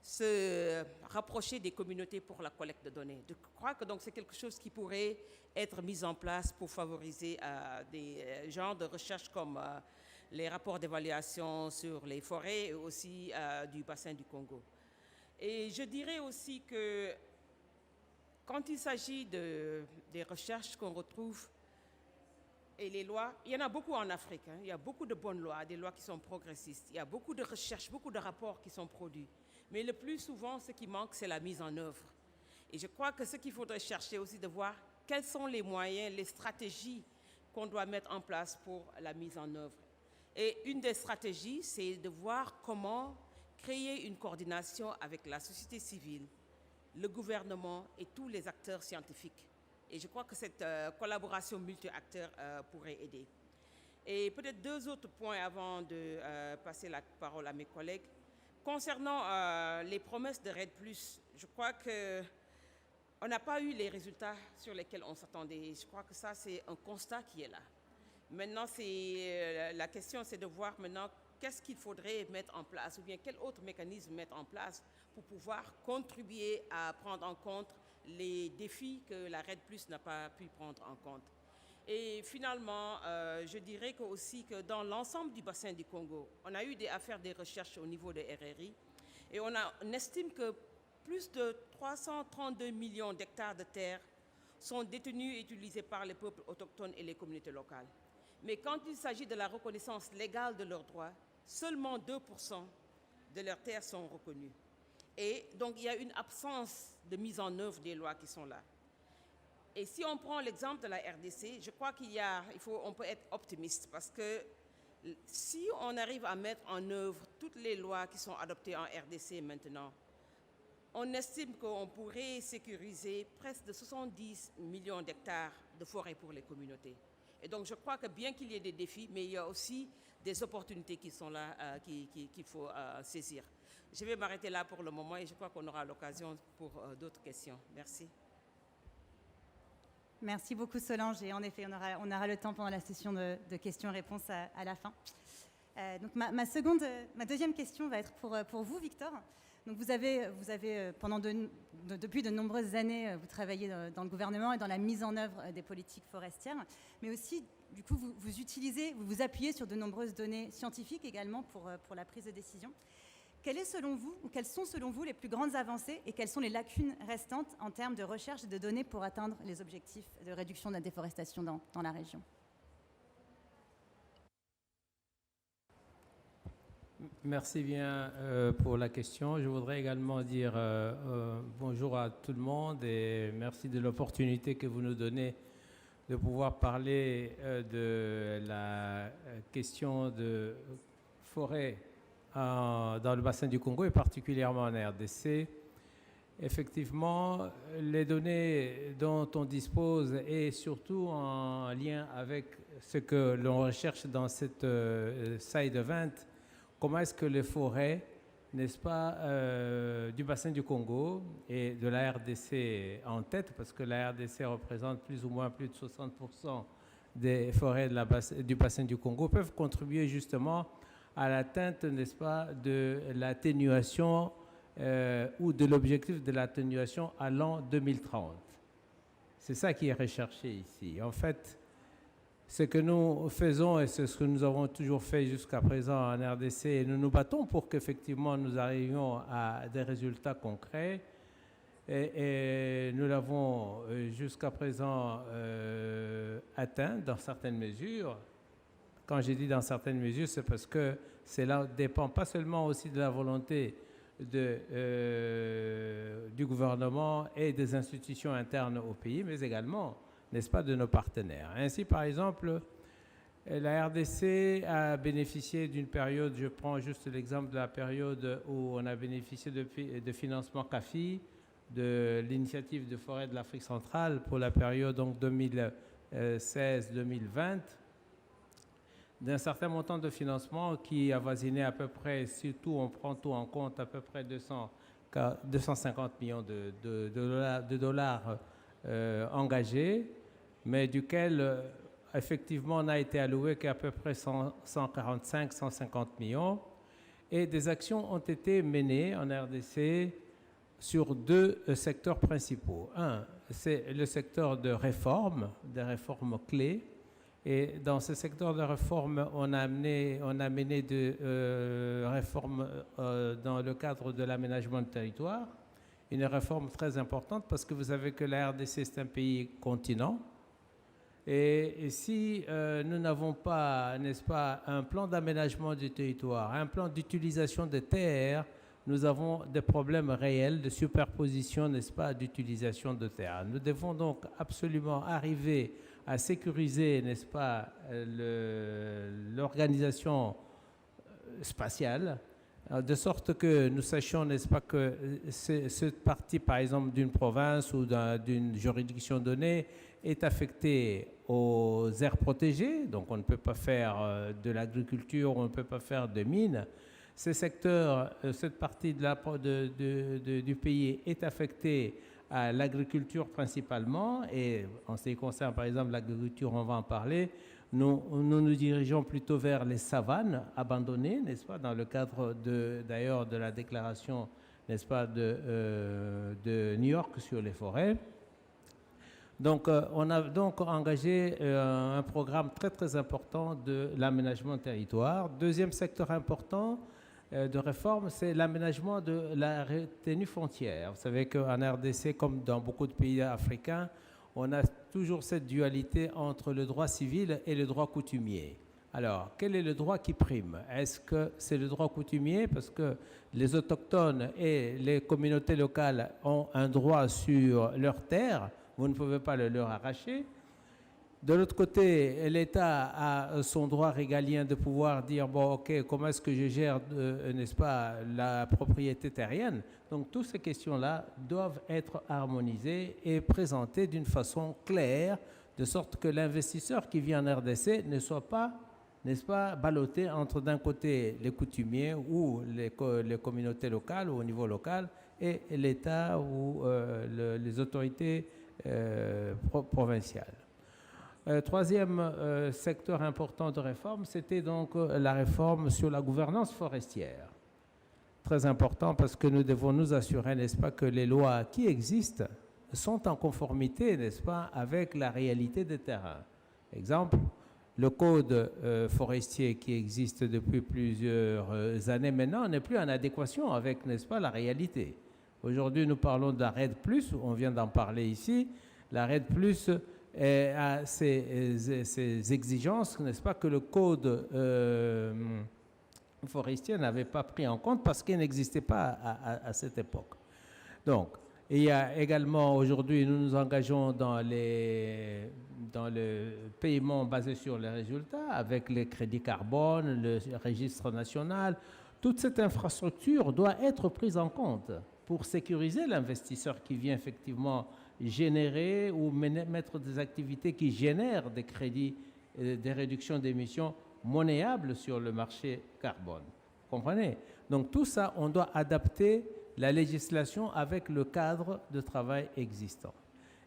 se rapprocher des communautés pour la collecte de données. Je crois que c'est quelque chose qui pourrait être mis en place pour favoriser des genres de recherches comme les rapports d'évaluation sur les forêts et aussi du bassin du Congo. Et je dirais aussi que quand il s'agit des recherches qu'on retrouve et les lois, il y en a beaucoup en Afrique. Il y a beaucoup de bonnes lois, des lois qui sont progressistes. Il y a beaucoup de recherches, beaucoup de rapports qui sont produits. Mais le plus souvent, ce qui manque, c'est la mise en œuvre. Et je crois que ce qu'il faudrait chercher aussi, de voir quels sont les moyens, les stratégies qu'on doit mettre en place pour la mise en œuvre. Et une des stratégies, c'est de voir comment créer une coordination avec la société civile, le gouvernement et tous les acteurs scientifiques. Et je crois que cette collaboration multi-acteurs pourrait aider. Et peut-être deux autres points avant de passer la parole à mes collègues. Concernant les promesses de RED+, je crois qu'on n'a pas eu les résultats sur lesquels on s'attendait. Je crois que ça, c'est un constat qui est là. Maintenant, la question, c'est de voir maintenant qu'est-ce qu'il faudrait mettre en place ou bien quel autre mécanisme mettre en place pour pouvoir contribuer à prendre en compte les défis que la RED+ n'a pas pu prendre en compte. Et finalement, je dirais aussi que dans l'ensemble du bassin du Congo, on a eu à faire des recherches au niveau des RRI et on estime que plus de 332 millions d'hectares de terre sont détenus et utilisés par les peuples autochtones et les communautés locales. Mais quand il s'agit de la reconnaissance légale de leurs droits, seulement 2% de leurs terres sont reconnues. Et donc, il y a une absence de mise en œuvre des lois qui sont là. Et si on prend l'exemple de la RDC, je crois on peut être optimiste parce que si on arrive à mettre en œuvre toutes les lois qui sont adoptées en RDC maintenant, on estime qu'on pourrait sécuriser presque de 70 millions d'hectares de forêt pour les communautés. Et donc, je crois que bien qu'il y ait des défis, mais il y a aussi des opportunités qui sont là, qu'il faut saisir. Je vais m'arrêter là pour le moment et je crois qu'on aura l'occasion pour d'autres questions. Merci. Merci beaucoup Solange et en effet on aura le temps pendant la session de questions-réponses à la fin. Donc ma deuxième question va être pour vous Victor. Donc vous avez depuis de nombreuses années vous travaillez dans le gouvernement et dans la mise en œuvre des politiques forestières, mais aussi du coup vous vous appuyez sur de nombreuses données scientifiques également pour la prise de décision. Quelles sont selon vous les plus grandes avancées et quelles sont les lacunes restantes en termes de recherche et de données pour atteindre les objectifs de réduction de la déforestation dans la région? Merci bien pour la question. Je voudrais également dire bonjour à tout le monde et merci de l'opportunité que vous nous donnez de pouvoir parler de la question de forêt dans le bassin du Congo et particulièrement en RDC. Effectivement, les données dont on dispose et surtout en lien avec ce que l'on recherche dans cette side event, comment est-ce que les forêts, n'est-ce pas, du bassin du Congo et de la RDC en tête, parce que la RDC représente plus ou moins plus de 60% des forêts du bassin du Congo, peuvent contribuer justement à l'atteinte, n'est-ce pas, de l'atténuation ou de l'objectif de l'atténuation à l'an 2030. C'est ça qui est recherché ici. En fait, ce que nous faisons et ce que nous avons toujours fait jusqu'à présent en RDC, nous nous battons pour qu'effectivement nous arrivions à des résultats concrets et nous l'avons jusqu'à présent atteint dans certaines mesures. Quand j'ai dit dans certaines mesures, c'est parce que cela dépend pas seulement aussi de la volonté du gouvernement et des institutions internes au pays, mais également, n'est-ce pas, de nos partenaires. Ainsi, par exemple, la RDC a bénéficié d'une période, je prends juste l'exemple de la période où on a bénéficié de financement CAFI, de l'initiative de forêt de l'Afrique centrale pour la période donc 2016-2020, d'un certain montant de financement qui avoisinait à peu près, si on prend tout en compte, à peu près 250 millions de dollars engagés, mais duquel effectivement n'a été alloué qu'à peu près 145-150 millions. Et des actions ont été menées en RDC sur deux secteurs principaux. Un, c'est le secteur de réforme, des réformes clés. Et dans ce secteur de réforme, on a mené des réformes dans le cadre de l'aménagement du territoire. Une réforme très importante parce que vous savez que la RDC, c'est un pays continent. Et si nous n'avons pas, n'est-ce pas, un plan d'aménagement du territoire, un plan d'utilisation des terres, nous avons des problèmes réels de superposition, n'est-ce pas, d'utilisation de terres. Nous devons donc absolument arriver à sécuriser, n'est-ce pas, l'organisation spatiale, de sorte que nous sachions, n'est-ce pas, que cette partie, par exemple, d'une province ou d'une juridiction donnée est affectée aux aires protégées, donc on ne peut pas faire de l'agriculture, on ne peut pas faire de mines. Ces secteurs, cette partie du pays est affectée à l'agriculture principalement, et en ce qui concerne par exemple l'agriculture, on va en parler, nous dirigeons plutôt vers les savanes abandonnées, n'est-ce pas, dans le cadre d'ailleurs de la déclaration, n'est-ce pas, de New York sur les forêts. Donc, on a donc engagé un programme très, très important de l'aménagement de territoire. Deuxième secteur important de réforme, c'est l'aménagement de la retenue frontière. Vous savez qu'en RDC, comme dans beaucoup de pays africains, on a toujours cette dualité entre le droit civil et le droit coutumier. Alors, quel est le droit qui prime? Est-ce que c'est le droit coutumier parce que les autochtones et les communautés locales ont un droit sur leurs terres? Vous ne pouvez pas le leur arracher. De l'autre côté, l'État a son droit régalien de pouvoir dire, bon, ok, comment est-ce que je gère, n'est-ce pas, la propriété terrienne? Donc, toutes ces questions-là doivent être harmonisées et présentées d'une façon claire, de sorte que l'investisseur qui vient en RDC ne soit pas, n'est-ce pas, ballotté entre d'un côté les coutumiers ou les communautés locales ou au niveau local et l'État ou les autorités provinciales. Troisième secteur important de réforme, c'était donc la réforme sur la gouvernance forestière. Très important parce que nous devons nous assurer, n'est-ce pas, que les lois qui existent sont en conformité, n'est-ce pas, avec la réalité des terrains. Exemple, le code forestier qui existe depuis plusieurs années maintenant n'est plus en adéquation avec, n'est-ce pas, la réalité. Aujourd'hui, nous parlons de la RED+, on vient d'en parler ici. La RED+, a ces exigences, n'est-ce pas, que le code forestier n'avait pas pris en compte parce qu'il n'existait pas à cette époque. Donc, il y a également, aujourd'hui, nous nous engageons dans le paiement basé sur les résultats avec les crédits carbone, le registre national. Toute cette infrastructure doit être prise en compte pour sécuriser l'investisseur qui vient effectivement générer ou mettre des activités qui génèrent des crédits, des réductions d'émissions monnayables sur le marché carbone. Vous comprenez? Donc tout ça, on doit adapter la législation avec le cadre de travail existant.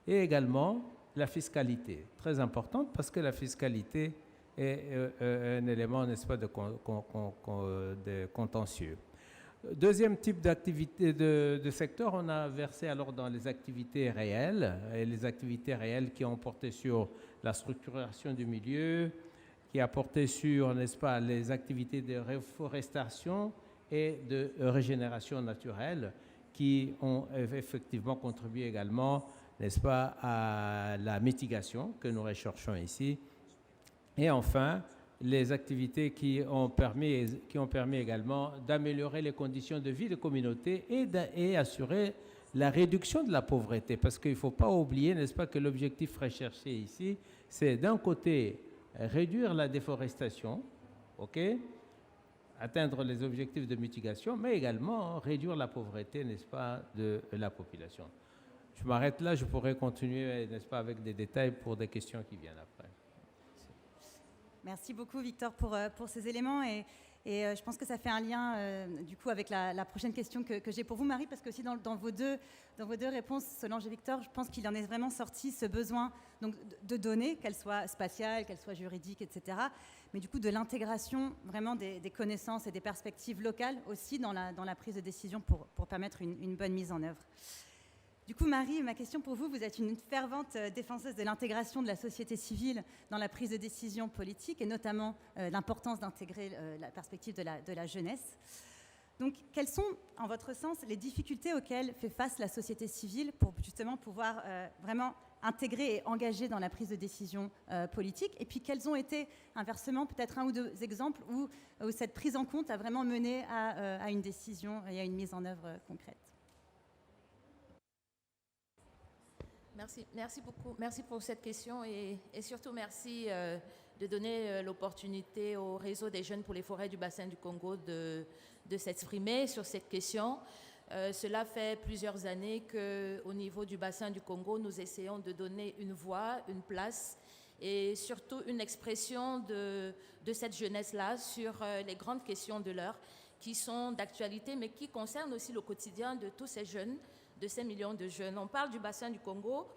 Et également la fiscalité, très importante parce que la fiscalité est un élément, n'est-ce pas, de contentieux. Deuxième type d'activité de secteur, on a versé alors dans les activités réelles, et les activités réelles qui ont porté sur la structuration du milieu, qui a porté sur, n'est-ce pas, les activités de reforestation et de régénération naturelle, qui ont effectivement contribué également, n'est-ce pas, à la mitigation que nous recherchons ici. Et enfin, les activités qui ont permis également d'améliorer les conditions de vie des communautés et assurer la réduction de la pauvreté. Parce qu'il ne faut pas oublier, n'est-ce pas, que l'objectif recherché ici, c'est d'un côté réduire la déforestation, ok, atteindre les objectifs de mitigation, mais également réduire la pauvreté, n'est-ce pas, de la population. Je m'arrête là, je pourrais continuer, n'est-ce pas, avec des détails pour des questions qui viennent après. Merci beaucoup, Victor, pour ces éléments. Et je pense que ça fait un lien, du coup, avec la prochaine question que j'ai pour vous, Marie, parce que aussi dans vos deux réponses, Solange et Victor, je pense qu'il en est vraiment sorti ce besoin donc, de données, qu'elles soient spatiales, qu'elles soient juridiques, etc., mais du coup de l'intégration vraiment des connaissances et des perspectives locales aussi dans la prise de décision pour permettre une bonne mise en œuvre. Du coup, Marie, ma question pour vous, vous êtes une fervente défenseuse de l'intégration de la société civile dans la prise de décision politique et notamment l'importance d'intégrer la perspective de la jeunesse. Donc, quelles sont, en votre sens, les difficultés auxquelles fait face la société civile pour justement pouvoir vraiment intégrer et engager dans la prise de décision politique? Et puis, quels ont été, inversement, peut-être un ou deux exemples où cette prise en compte a vraiment mené à une décision et à une mise en œuvre concrète? Merci beaucoup. Merci pour cette question et surtout merci de donner l'opportunité au réseau des jeunes pour les forêts du bassin du Congo de s'exprimer sur cette question. Cela fait plusieurs années qu'au niveau du bassin du Congo, nous essayons de donner une voix, une place et surtout une expression de cette jeunesse-là sur les grandes questions de l'heure qui sont d'actualité mais qui concernent aussi le quotidien de tous ces jeunes, de ces millions de jeunes. On parle du bassin du Congo,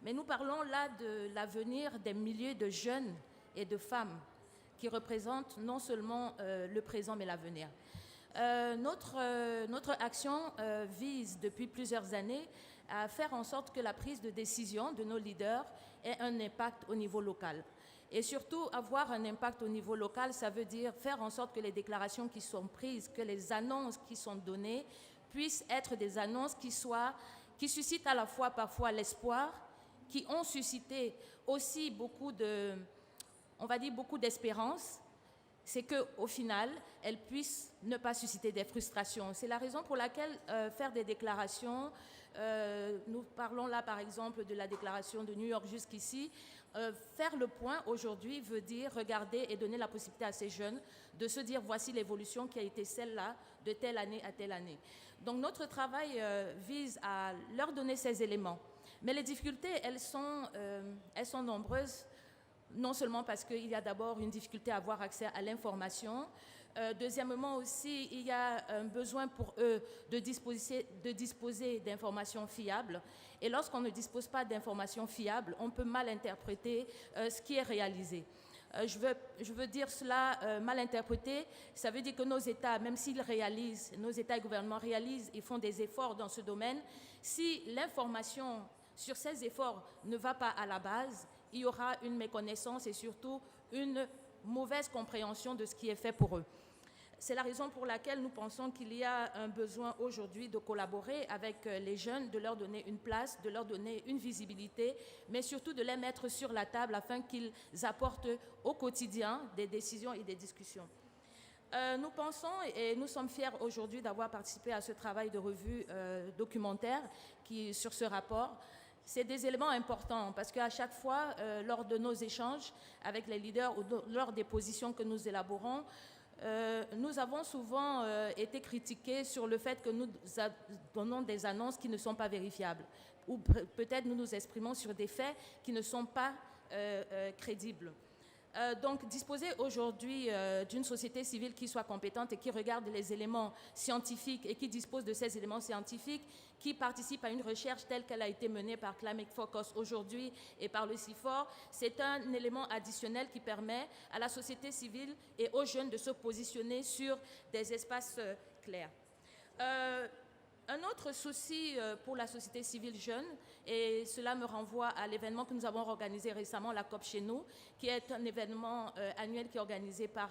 mais nous parlons là de l'avenir des milliers de jeunes et de femmes qui représentent non seulement le présent mais l'avenir. Notre action vise depuis plusieurs années à faire en sorte que la prise de décision de nos leaders ait un impact au niveau local. Et surtout, avoir un impact au niveau local, ça veut dire faire en sorte que les déclarations qui sont prises, que les annonces qui sont données puissent être des annonces qui suscitent à la fois parfois l'espoir, qui ont suscité aussi beaucoup d'espérance, c'est qu'au final, elles puissent ne pas susciter des frustrations. C'est la raison pour laquelle faire des déclarations, nous parlons là par exemple de la déclaration de New York jusqu'ici, faire le point aujourd'hui veut dire regarder et donner la possibilité à ces jeunes de se dire voici l'évolution qui a été celle-là de telle année à telle année. Donc notre travail vise à leur donner ces éléments. Mais les difficultés, elles sont nombreuses, non seulement parce qu'il y a d'abord une difficulté à avoir accès à l'information, deuxièmement aussi, il y a un besoin pour eux de disposer d'informations fiables. Et lorsqu'on ne dispose pas d'informations fiables, on peut mal interpréter ce qui est réalisé. Je veux dire cela mal interprété, ça veut dire que nos États, même s'ils réalisent, nos États et gouvernements réalisent et font des efforts dans ce domaine, si l'information sur ces efforts ne va pas à la base, il y aura une méconnaissance et surtout une mauvaise compréhension de ce qui est fait pour eux. C'est la raison pour laquelle nous pensons qu'il y a un besoin aujourd'hui de collaborer avec les jeunes, de leur donner une place, de leur donner une visibilité, mais surtout de les mettre sur la table afin qu'ils apportent au quotidien des décisions et des discussions. Nous pensons et nous sommes fiers aujourd'hui d'avoir participé à ce travail de revue documentaire sur ce rapport. C'est des éléments importants parce qu'à chaque fois, lors de nos échanges avec les leaders ou lors des positions que nous élaborons, nous avons souvent été critiqués sur le fait que nous donnons des annonces qui ne sont pas vérifiables. Ou peut-être nous nous exprimons sur des faits qui ne sont pas crédibles. Donc, disposer aujourd'hui d'une société civile qui soit compétente et qui regarde les éléments scientifiques et qui dispose de ces éléments scientifiques, qui participe à une recherche telle qu'elle a été menée par Climate Focus aujourd'hui et par le CIFOR, c'est un élément additionnel qui permet à la société civile et aux jeunes de se positionner sur des espaces clairs. Un autre souci pour la société civile jeune, et cela me renvoie à l'événement que nous avons organisé récemment, la COP chez nous, qui est un événement annuel qui est organisé par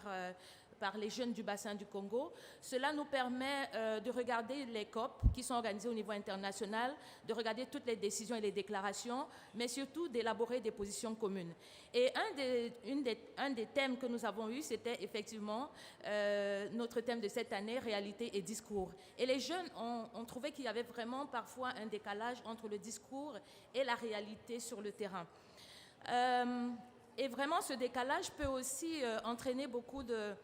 les jeunes du bassin du Congo. Cela nous permet de regarder les COP qui sont organisées au niveau international, de regarder toutes les décisions et les déclarations, mais surtout d'élaborer des positions communes. Et un des thèmes que nous avons eu, c'était effectivement notre thème de cette année, réalité et discours. Et les jeunes ont trouvé qu'il y avait vraiment parfois un décalage entre le discours et la réalité sur le terrain. Et vraiment, ce décalage peut aussi entraîner beaucoup de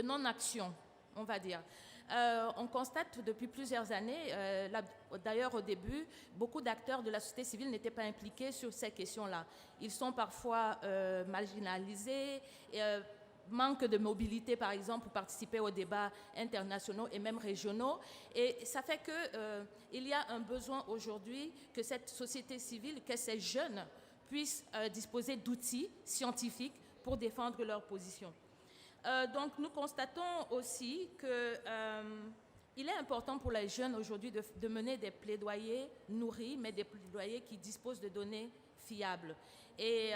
non-action, on va dire. On constate depuis plusieurs années, d'ailleurs au début, beaucoup d'acteurs de la société civile n'étaient pas impliqués sur ces questions-là. Ils sont parfois marginalisés, manque de mobilité par exemple pour participer aux débats internationaux et même régionaux. Et ça fait qu'il y a un besoin aujourd'hui que cette société civile, que ces jeunes puissent disposer d'outils scientifiques pour défendre leur position. Donc nous constatons aussi qu'il est important pour les jeunes aujourd'hui de mener des plaidoyers nourris, mais des plaidoyers qui disposent de données fiables. Et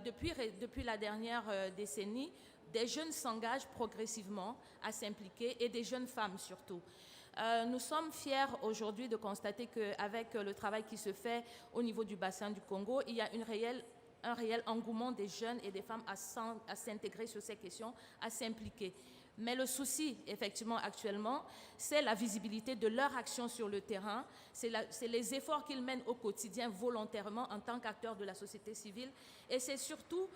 depuis la dernière décennie, des jeunes s'engagent progressivement à s'impliquer, et des jeunes femmes surtout. Nous sommes fiers aujourd'hui de constater qu'avec le travail qui se fait au niveau du bassin du Congo, il y a un réel engouement des jeunes et des femmes à s'intégrer sur ces questions, à s'impliquer. Mais le souci, effectivement, actuellement, c'est la visibilité de leur action sur le terrain, c'est les efforts qu'ils mènent au quotidien volontairement en tant qu'acteurs de la société civile, et c'est surtout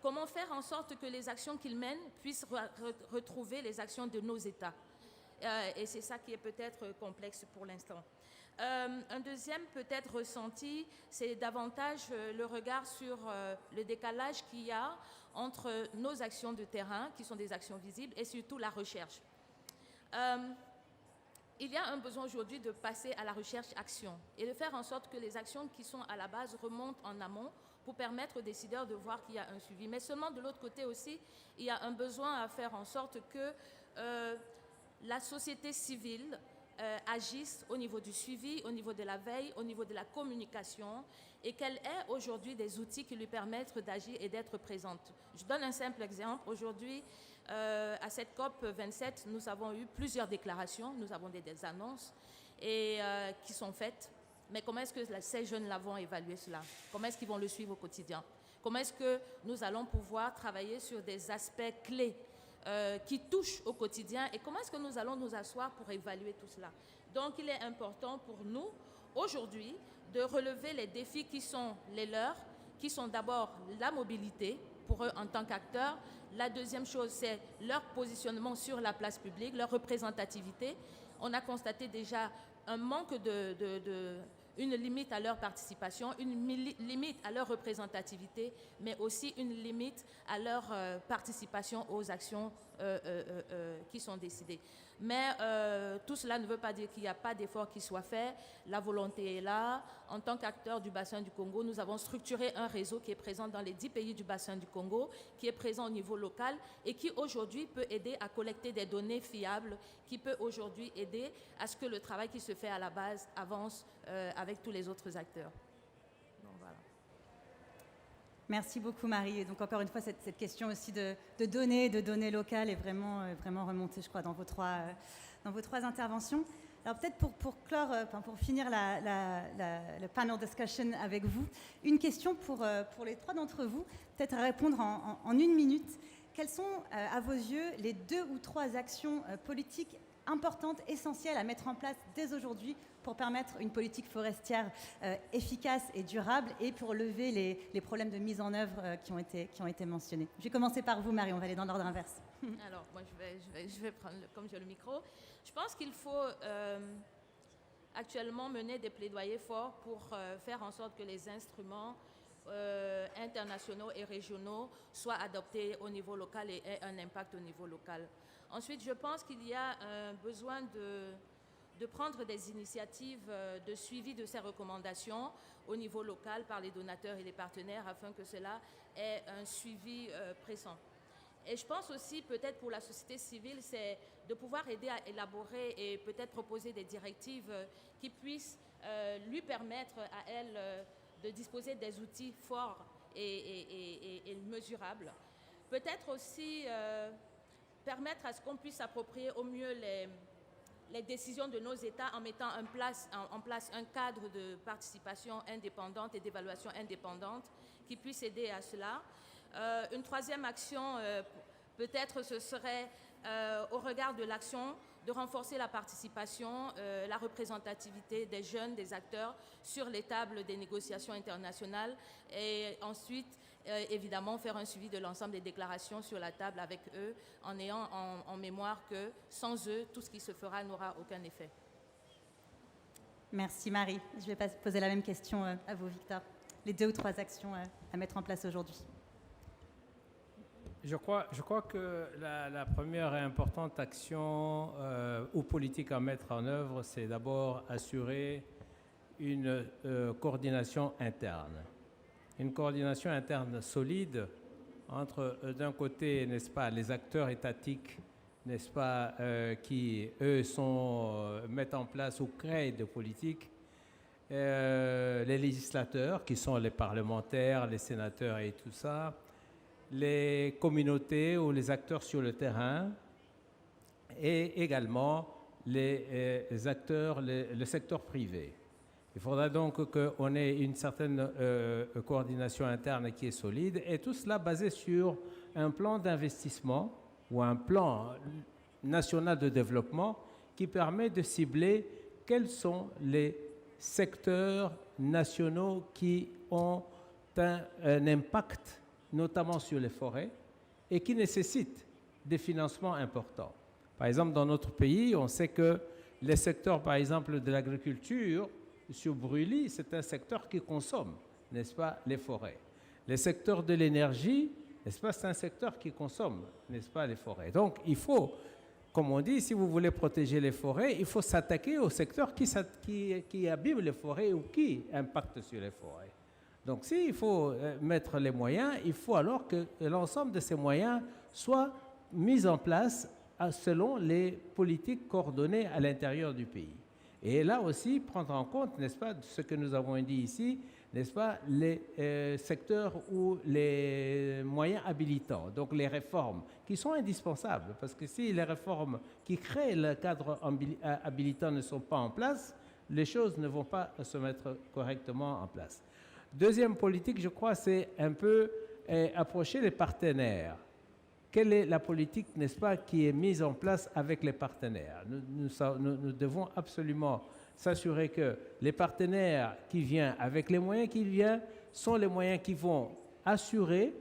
comment faire en sorte que les actions qu'ils mènent puissent retrouver les actions de nos États. Et c'est ça qui est peut-être complexe pour l'instant. Un deuxième peut-être ressenti, c'est davantage le regard sur le décalage qu'il y a entre nos actions de terrain, qui sont des actions visibles, et surtout la recherche. Il y a un besoin aujourd'hui de passer à la recherche-action et de faire en sorte que les actions qui sont à la base remontent en amont pour permettre aux décideurs de voir qu'il y a un suivi. Mais seulement de l'autre côté aussi, il y a un besoin à faire en sorte que la société civile agisse au niveau du suivi, au niveau de la veille, au niveau de la communication, et qu'elle ait aujourd'hui des outils qui lui permettent d'agir et d'être présente. Je donne un simple exemple. Aujourd'hui, à cette COP 27, nous avons eu plusieurs déclarations, nous avons des annonces qui sont faites. Mais comment est-ce que ces jeunes-là vont évaluer cela? Comment est-ce qu'ils vont le suivre au quotidien? Comment est-ce que nous allons pouvoir travailler sur des aspects clés qui touchent au quotidien, et comment est-ce que nous allons nous asseoir pour évaluer tout cela? Donc, il est important pour nous, aujourd'hui, de relever les défis qui sont les leurs, qui sont d'abord la mobilité, pour eux en tant qu'acteurs. La deuxième chose, c'est leur positionnement sur la place publique, leur représentativité. On a constaté déjà un manque une limite à leur participation, une limite à leur représentativité, mais aussi une limite à leur participation aux actions qui sont décidées. Mais tout cela ne veut pas dire qu'il n'y a pas d'effort qui soit fait. La volonté est là. En tant qu'acteur du bassin du Congo, nous avons structuré un réseau qui est présent dans les 10 pays du bassin du Congo, qui est présent au niveau local et qui aujourd'hui peut aider à collecter des données fiables, qui peut aujourd'hui aider à ce que le travail qui se fait à la base avance avec tous les autres acteurs. Donc, voilà. Merci beaucoup, Marie. Et donc, encore une fois, cette question aussi de données locales est vraiment remontée, je crois, dans vos trois interventions. Alors, peut-être pour clore, pour finir le panel discussion avec vous, une question pour les trois d'entre vous, peut-être à répondre en 1 minute. Quelles sont, à vos yeux, les 2 ou 3 actions politiques importantes, essentielles à mettre en place dès aujourd'hui pour permettre une politique forestière efficace et durable et pour lever les problèmes de mise en œuvre qui ont été mentionnés? Je vais commencer par vous, Marion, on va aller dans l'ordre inverse. Alors, moi, je vais prendre, comme j'ai le micro. Je pense qu'il faut actuellement mener des plaidoyers forts pour faire en sorte que les instruments internationaux et régionaux soient adoptés au niveau local et aient un impact au niveau local. Ensuite, je pense qu'il y a un besoin de prendre des initiatives de suivi de ces recommandations au niveau local par les donateurs et les partenaires afin que cela ait un suivi pressant. Et je pense aussi, peut-être pour la société civile, c'est de pouvoir aider à élaborer et peut-être proposer des directives qui puissent lui permettre à elle de disposer des outils forts et mesurables. Peut-être aussi permettre à ce qu'on puisse s'approprier au mieux les décisions de nos États en mettant en place un cadre de participation indépendante et d'évaluation indépendante qui puisse aider à cela. Une troisième action, peut-être ce serait, au regard de l'action, de renforcer la participation, la représentativité des jeunes, des acteurs sur les tables des négociations internationales et ensuite, évidemment, faire un suivi de l'ensemble des déclarations sur la table avec eux en ayant en mémoire que sans eux, tout ce qui se fera n'aura aucun effet. Merci Marie. Je vais poser la même question à vous, Victor. Les 2 ou 3 actions à mettre en place aujourd'hui. Je crois que la première et importante action ou politique à mettre en œuvre, c'est d'abord assurer une coordination interne. Une coordination interne solide entre, d'un côté, n'est-ce pas, les acteurs étatiques, n'est-ce pas, qui, eux, mettent en place ou créent des politiques, les législateurs, qui sont les parlementaires, les sénateurs et tout ça, les communautés ou les acteurs sur le terrain et également les acteurs, le secteur privé. Il faudra donc qu'on ait une certaine coordination interne qui est solide et tout cela basé sur un plan d'investissement ou un plan national de développement qui permet de cibler quels sont les secteurs nationaux qui ont un impact notamment sur les forêts, et qui nécessitent des financements importants. Par exemple, dans notre pays, on sait que les secteurs, par exemple, de l'agriculture, sur Brûlis, c'est un secteur qui consomme, n'est-ce pas, les forêts. Les secteurs de l'énergie, n'est-ce pas, c'est un secteur qui consomme, n'est-ce pas, les forêts. Donc, il faut, comme on dit, si vous voulez protéger les forêts, il faut s'attaquer aux secteurs qui abîment les forêts ou qui impactent sur les forêts. Donc s'il faut mettre les moyens, il faut alors que l'ensemble de ces moyens soient mis en place selon les politiques coordonnées à l'intérieur du pays. Et là aussi, prendre en compte, n'est-ce pas, ce que nous avons dit ici, n'est-ce pas, les secteurs ou les moyens habilitants, donc les réformes qui sont indispensables, parce que si les réformes qui créent le cadre habilitant ne sont pas en place, les choses ne vont pas se mettre correctement en place. Deuxième politique, je crois, c'est un peu approcher les partenaires. Quelle est la politique, n'est-ce pas, qui est mise en place avec les partenaires? Nous devons absolument s'assurer que les partenaires qui viennent, avec les moyens qui viennent, sont les moyens qui vont assurer,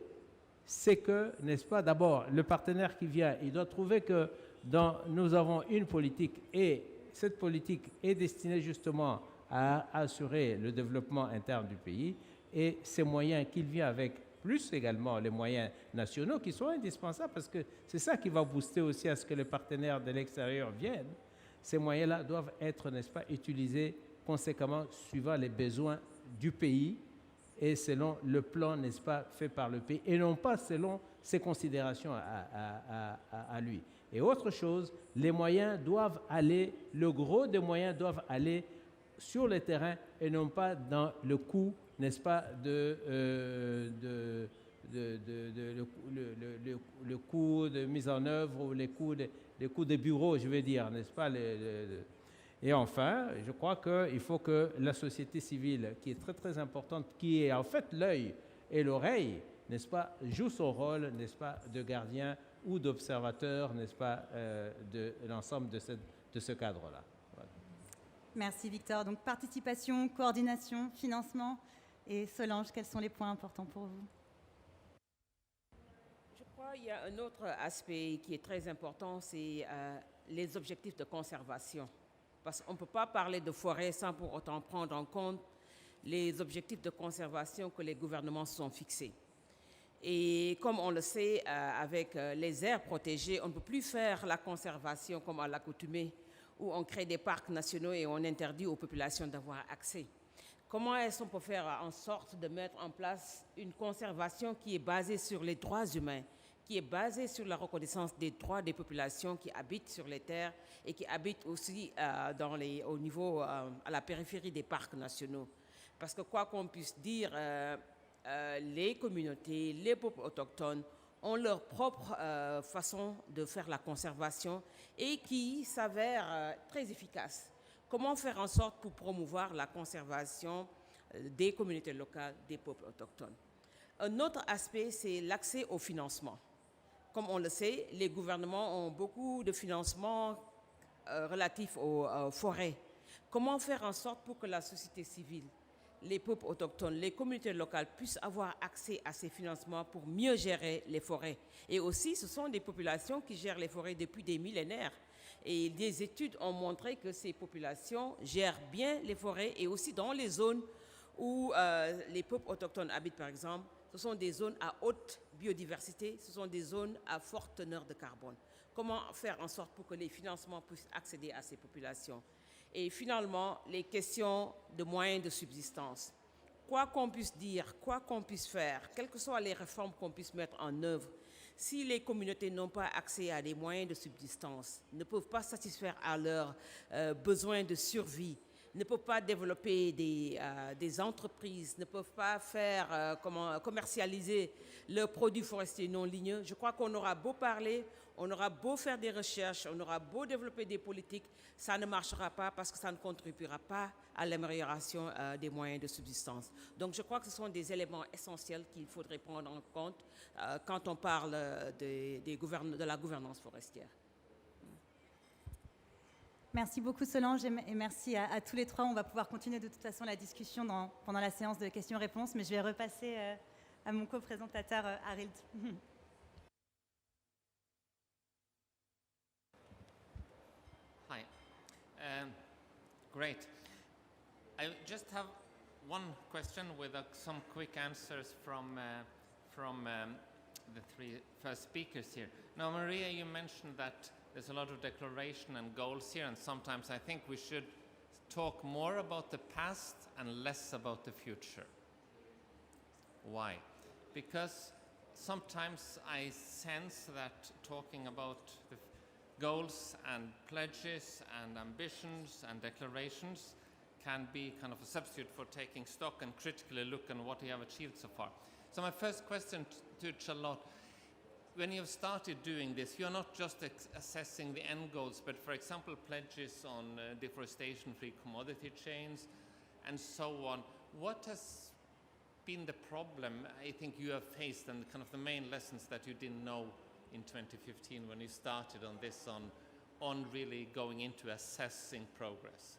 c'est que, n'est-ce pas, d'abord, le partenaire qui vient, il doit trouver que nous avons une politique et cette politique est destinée justement à assurer le développement interne du pays et ces moyens qu'il vient avec, plus également les moyens nationaux qui sont indispensables parce que c'est ça qui va booster aussi à ce que les partenaires de l'extérieur viennent. Ces moyens-là doivent être, n'est-ce pas, utilisés conséquemment suivant les besoins du pays et selon le plan, n'est-ce pas, fait par le pays et non pas selon ses considérations à lui. Et autre chose, les moyens doivent aller, le gros des moyens doivent aller sur le terrain et non pas dans le coût, n'est-ce pas, le coût de mise en œuvre ou les coûts des bureaux, je veux dire, n'est-ce pas. Et enfin, je crois qu'il faut que la société civile, qui est très très importante, qui est en fait l'œil et l'oreille, n'est-ce pas, joue son rôle, n'est-ce pas, de gardien ou d'observateur, n'est-ce pas, de l'ensemble de ce cadre-là. Voilà. Merci Victor. Donc participation, coordination, financement. Et Solange, quels sont les points importants pour vous? Je crois qu'il y a un autre aspect qui est très important, c'est les objectifs de conservation. Parce qu'on ne peut pas parler de forêt sans pour autant prendre en compte les objectifs de conservation que les gouvernements se sont fixés. Et comme on le sait, avec les aires protégées, on ne peut plus faire la conservation comme à l'accoutumée, où on crée des parcs nationaux et on interdit aux populations d'avoir accès. Comment est-ce qu'on peut faire en sorte de mettre en place une conservation qui est basée sur les droits humains, qui est basée sur la reconnaissance des droits des populations qui habitent sur les terres et qui habitent aussi au niveau, à la périphérie des parcs nationaux. Parce que quoi qu'on puisse dire, les communautés, les peuples autochtones ont leur propre façon de faire la conservation et qui s'avère très efficace. Comment faire en sorte pour promouvoir la conservation des communautés locales, des peuples autochtones? Un autre aspect, c'est l'accès au financement. Comme on le sait, les gouvernements ont beaucoup de financements relatifs aux forêts. Comment faire en sorte pour que la société civile, les peuples autochtones, les communautés locales puissent avoir accès à ces financements pour mieux gérer les forêts? Et aussi, ce sont des populations qui gèrent les forêts depuis des millénaires. Et des études ont montré que ces populations gèrent bien les forêts et aussi dans les zones où les peuples autochtones habitent, par exemple, ce sont des zones à haute biodiversité, ce sont des zones à forte teneur de carbone. Comment faire en sorte pour que les financements puissent accéder à ces populations? Et finalement, les questions de moyens de subsistance. Quoi qu'on puisse dire, quoi qu'on puisse faire, quelles que soient les réformes qu'on puisse mettre en œuvre, si les communautés n'ont pas accès à des moyens de subsistance, ne peuvent pas satisfaire à leurs besoins de survie, ne peuvent pas développer des entreprises, ne peuvent pas faire commercialiser leurs produits forestiers non ligneux, je crois qu'on aura beau parler, on aura beau faire des recherches, on aura beau développer des politiques, ça ne marchera pas parce que ça ne contribuera pas à l'amélioration des moyens de subsistance. Donc je crois que ce sont des éléments essentiels qu'il faudrait prendre en compte quand on parle de la gouvernance forestière. Merci beaucoup Solange et merci à tous les trois. On va pouvoir continuer de toute façon la discussion pendant la séance de questions-réponses, mais je vais repasser à mon co-présentateur Arild. Hi. Great. I just have one question with some quick answers from the three first speakers here. Now, Maria, you mentioned that there's a lot of declaration and goals here, and sometimes I think we should talk more about the past and less about the future. Why? Because sometimes I sense that talking about the goals and pledges and ambitions and declarations can be kind of a substitute for taking stock and critically look at what you have achieved so far. So my first question to Charlotte, when you have started doing this, you're not just assessing the end goals, but for example, pledges on deforestation-free commodity chains and so on. What has been the problem I think you have faced and kind of the main lessons that you didn't know in 2015 when you started on this, on really going into assessing progress?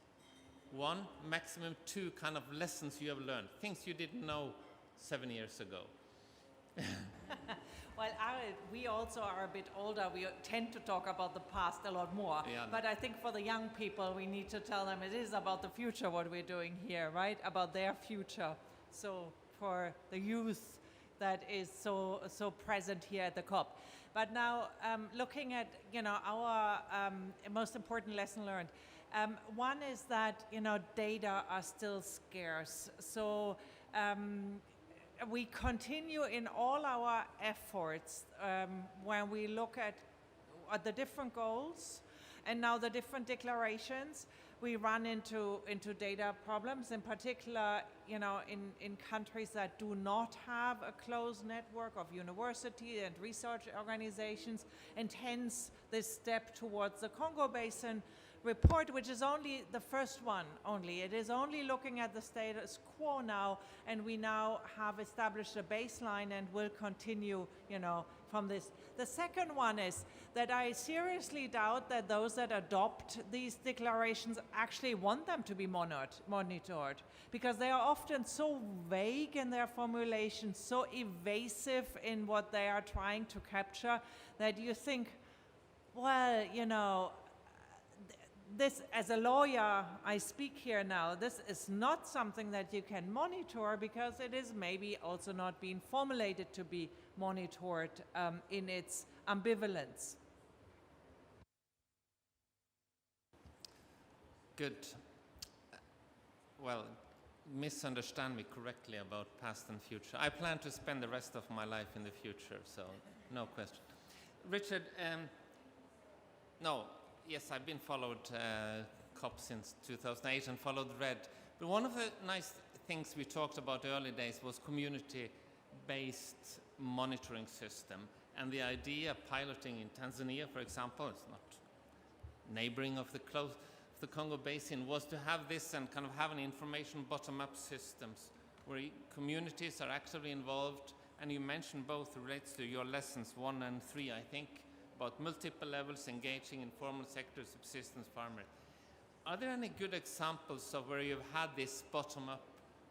One, maximum two kind of lessons you have learned, things you didn't know 7 years ago. Well, Arild, we also are a bit older. We tend to talk about the past a lot more. Yeah, but I think for the young people, we need to tell them it is about the future what we're doing here, right? About their future. So for the youth that is so present here at the COP. But now, looking at our most important lesson learned. One is that data are still scarce. So. We continue in all our efforts when we look at the different goals and now the different declarations, we run into data problems, in particular, in countries that do not have a close network of university and research organizations, and hence this step towards the Congo Basin report, which is only the first one only. It is only looking at the status quo now, and we now have established a baseline and will continue, from this. The second one is that I seriously doubt that those that adopt these declarations actually want them to be monitored, because they are often so vague in their formulations, so evasive in what they are trying to capture, that you think, well, this, as a lawyer, I speak here now, this is not something that you can monitor because it is maybe also not being formulated to be monitored in its ambivalence. Good. Well, misunderstand me correctly about past and future. I plan to spend the rest of my life in the future, so no question. Richard, yes, I've been followed COP since 2008 and followed RED. But one of the nice things we talked about early days was community-based monitoring system. And the idea of piloting in Tanzania, for example, it's not neighboring of the Congo Basin, was to have this and kind of have an information bottom-up systems where communities are actively involved. And you mentioned both relates to your lessons 1 and 3, I think, about multiple levels engaging informal sector subsistence farmers. Are there any good examples of where you've had this bottom-up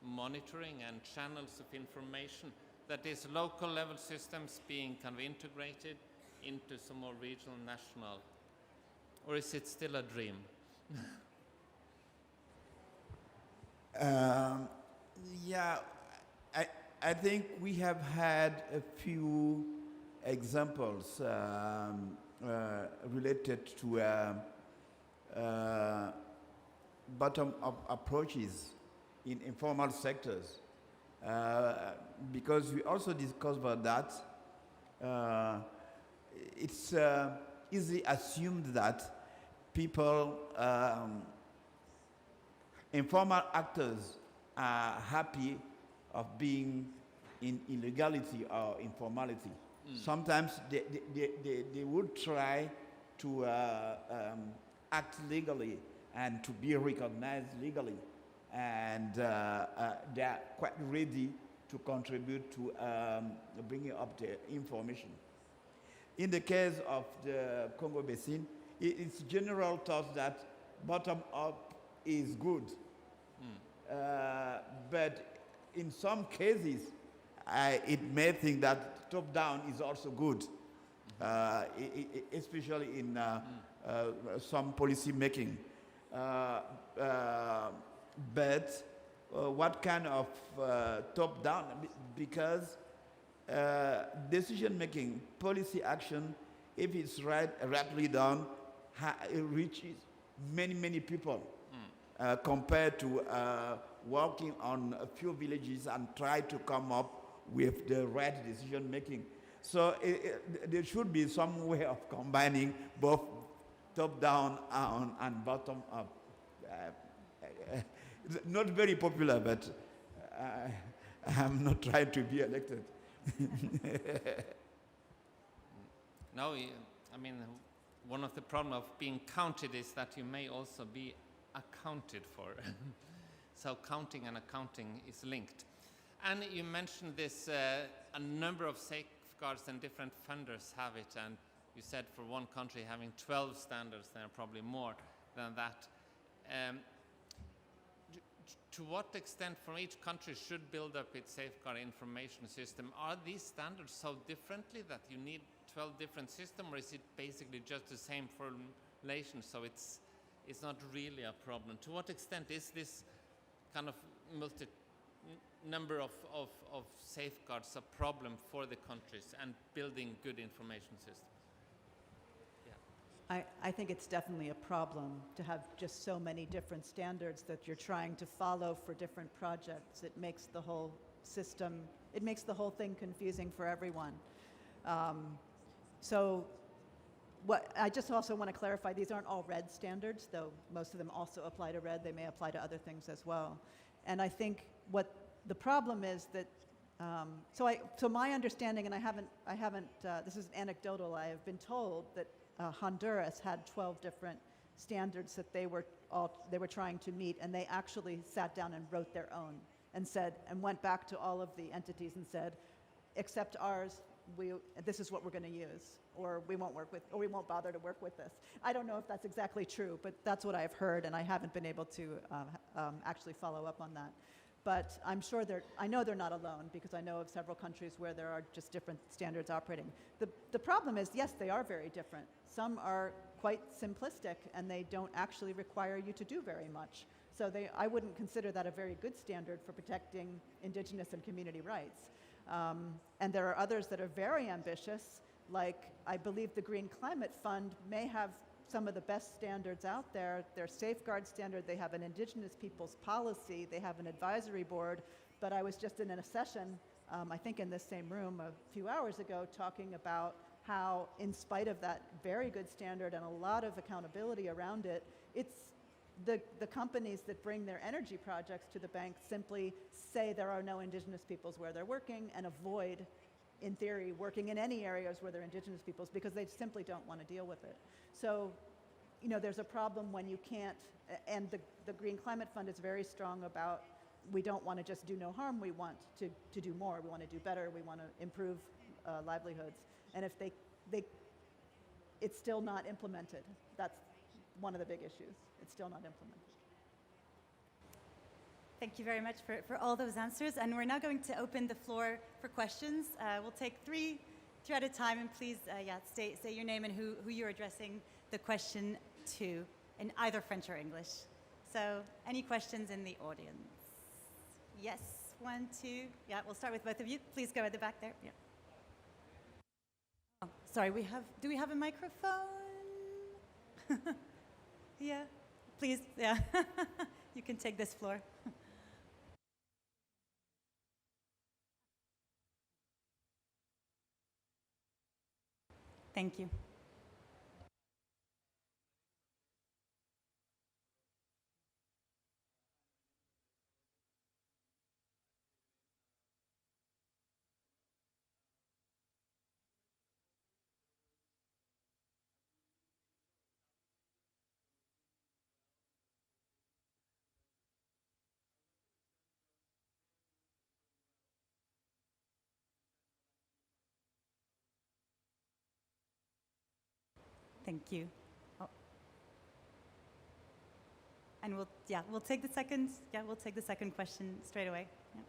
monitoring and channels of information that is local level systems being kind of integrated into some more regional, national, or is it still a dream? Yeah, I think we have had a few examples related to bottom-up approaches in informal sectors, because we also discussed about that. It's easily assumed that people, informal actors, are happy of being in illegality or informality. Sometimes they would try to act legally and to be recognized legally, and they are quite ready to contribute to bringing up the information. In the case of the Congo Basin, it's general thought that bottom-up is good, but in some cases, it may think that top-down is also good, especially in some policy making. But what kind of top-down? Because decision making, policy action, if it's rightly done, it reaches many people compared to working on a few villages and try to come up with the right decision making. So there should be some way of combining both top-down and bottom-up. Not very popular, but I'm not trying to be elected. No, I mean, one of the problems of being counted is that you may also be accounted for. So counting and accounting is linked. And you mentioned this, a number of safeguards and different funders have it, and you said for one country having 12 standards, there are probably more than that. To what extent from each country should build up its safeguard information system? Are these standards so differently that you need 12 different systems, or is it basically just the same formulation, so it's not really a problem? To what extent is this kind of number of safeguards a problem for the countries and building good information systems? I think it's definitely a problem to have just so many different standards that you're trying to follow for different projects. It makes the whole system, it makes the whole thing confusing for everyone. So what I just also want to clarify, these aren't all RED standards, though most of them also apply to RED. They may apply to other things as well. And I think what the problem is that, so my understanding, and I haven't, this is anecdotal, I have been told that Honduras had 12 different standards that they were trying to meet, and they actually sat down and wrote their own and went back to all of the entities and said, except ours, this is what we're going to use, or we won't bother to work with this. I don't know if that's exactly true, but that's what I've heard, and I haven't been able to actually follow up on that. But I'm sure I know they're not alone, because I know of several countries where there are just different standards operating. The problem is, yes, they are very different. Some are quite simplistic, and they don't actually require you to do very much. So I wouldn't consider that a very good standard for protecting indigenous and community rights. And there are others that are very ambitious, like I believe the Green Climate Fund may have some of the best standards out there. Their safeguard standard, they have an indigenous peoples policy, they have an advisory board, but I was just in a session, I think in this same room a few hours ago, talking about how in spite of that very good standard and a lot of accountability around it, it's the companies that bring their energy projects to the bank simply say there are no indigenous peoples where they're working and avoid, in theory, working in any areas where they're indigenous peoples because they simply don't want to deal with it. So, there's a problem when you can't, and the Green Climate Fund is very strong about, we don't want to just do no harm, we want to do more, we want to do better, we want to improve livelihoods. And if it's still not implemented. That's one of the big issues. It's still not implemented. Thank you very much for all those answers. And we're now going to open the floor for questions. We'll take three at a time, and please, say your name and who you're addressing the question to in either French or English. So, any questions in the audience? Yes, 1, 2. Yeah, we'll start with both of you. Please go at the back there. Yeah. Oh, sorry, do we have a microphone? Yeah, please, yeah. You can take this floor. Thank you. Thank you. Oh. And we'll take the second question straight away. Yeah.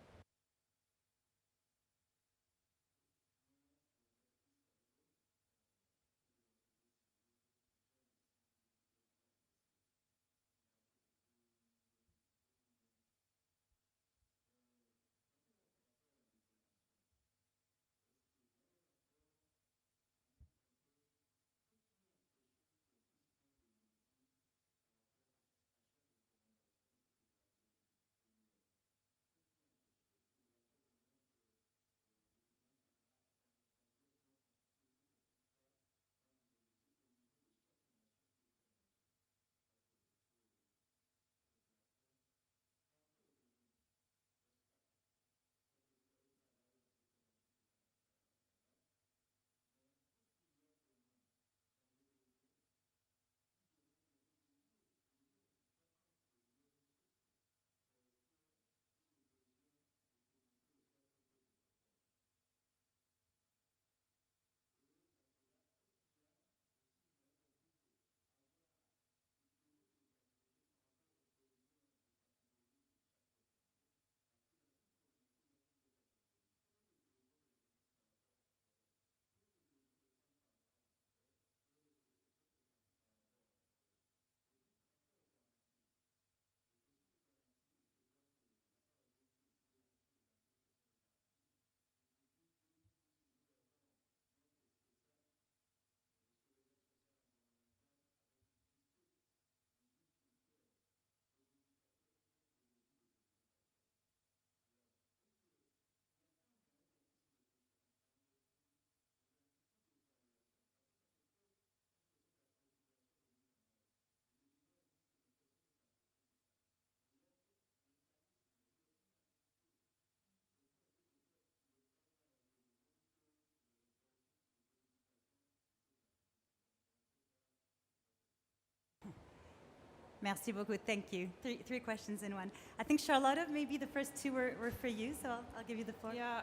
Merci beaucoup. Thank you. Three questions in one. I think, Charlotte, maybe the first two were for you, so I'll give you the floor. Yeah,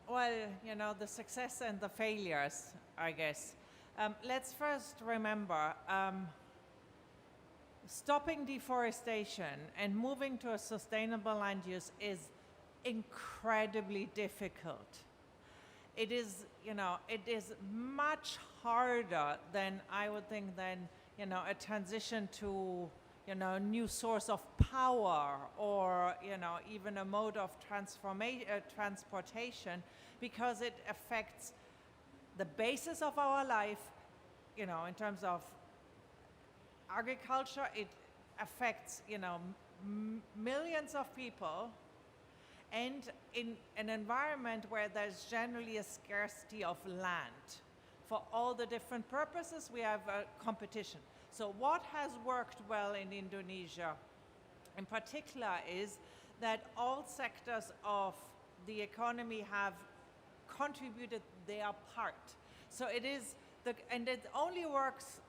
well, you know, the success and the failures, I guess. Let's first remember, stopping deforestation and moving to a sustainable land use is incredibly difficult. It is, you know, it is much harder than I would think than, you know, a transition to, you know, a new source of power or, you know, even a mode of transportation, because it affects the basis of our life, you know, in terms of agriculture. It affects, you know, millions of people, and in an environment where there's generally a scarcity of land. For all the different purposes, we have a competition. So what has worked well in Indonesia in particular is that all sectors of the economy have contributed their part. So it is, and it only works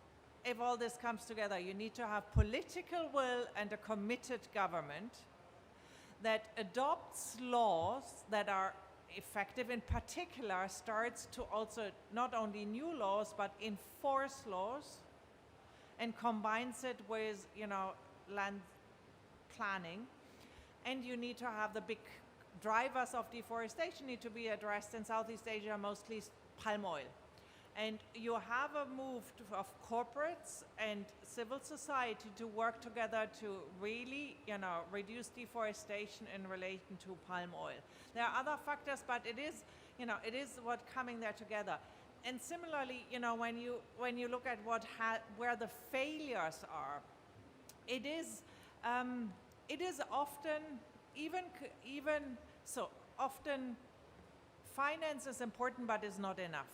if all this comes together. You need to have political will and a committed government that adopts laws that are effective, in particular starts to also not only new laws but enforce laws, and combines it with, you know, land planning. And you need to have the big drivers of deforestation need to be addressed in Southeast Asia, mostly palm oil. And you have a move of corporates and civil society to work together to really, you know, reduce deforestation in relation to palm oil. There are other factors, but it is, you know, it is what coming there together. And similarly, you know, when you look at where the failures are, it is often even so often finance is important, but is not enough.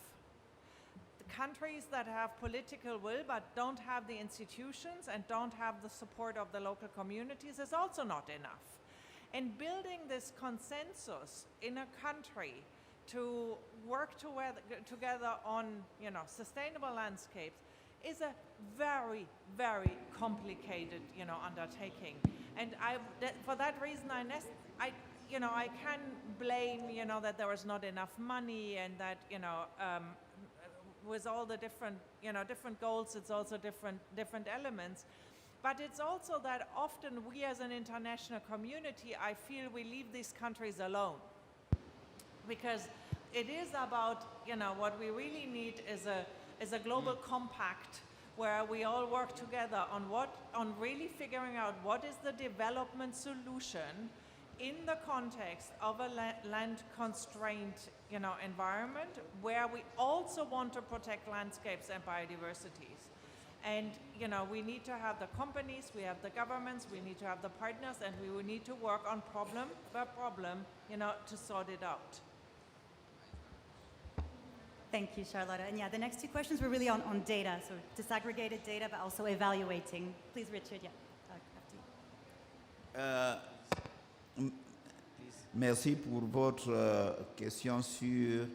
Countries that have political will but don't have the institutions and don't have the support of the local communities is also not enough. And building this consensus in a country to work together on, you know, sustainable landscapes is a very, very complicated, you know, undertaking. And for that reason, I can blame, you know, that there was not enough money, and that, you know, with all the different, you know, different goals, it's also different elements. But it's also that often we as an international community, I feel we leave these countries alone. Because it is about, you know, what we really need is a global compact where we all work together on really figuring out what is the development solution in the context of a land-constrained, you know, environment where we also want to protect landscapes and biodiversities. And, you know, we need to have the companies, we have the governments, we need to have the partners, and we will need to work on problem by problem, you know, to sort it out. Thank you, Charlotte. And yeah, the next two questions were really on data, so disaggregated data, but also evaluating. Please, Richard, yeah. After you. Merci pour votre question sur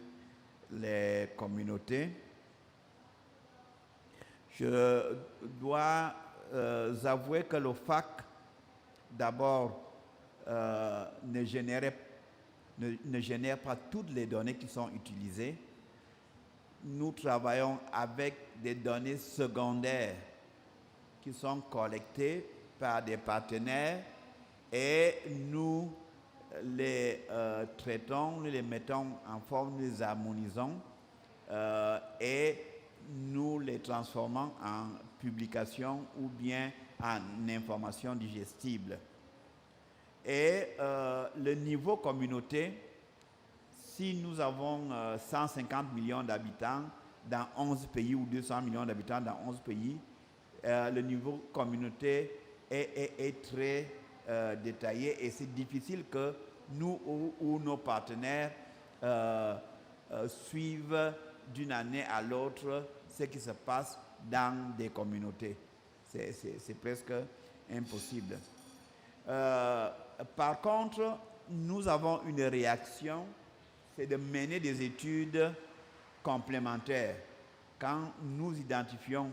les communautés. Je dois avouer que le FAC, d'abord, ne génère pas toutes les données qui sont utilisées. Nous travaillons avec des données secondaires qui sont collectées par des partenaires et nous les traitons, nous les mettons en forme, nous les harmonisons et nous les transformons en publication ou bien en information digestible. Et le niveau communauté, si nous avons 150 millions d'habitants dans 11 pays ou 200 millions d'habitants dans 11 pays, le niveau communauté est très détaillé et c'est difficile que nous ou nos partenaires suivent d'une année à l'autre ce qui se passe dans des communautés. C'est presque impossible. Par contre, nous avons une réaction, c'est de mener des études complémentaires. Quand nous identifions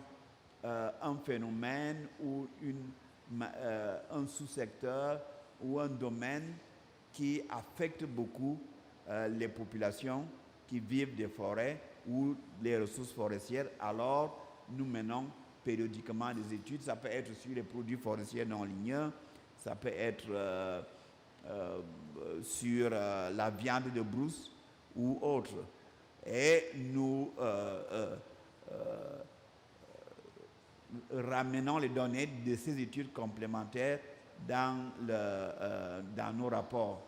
un phénomène ou une un sous-secteur ou un domaine qui affecte beaucoup les populations qui vivent des forêts ou les ressources forestières, alors nous menons périodiquement des études. Ça peut être sur les produits forestiers non ligneux, ça peut être sur la viande de brousse ou autre. Et nous ramenons les données de ces études complémentaires dans nos rapports.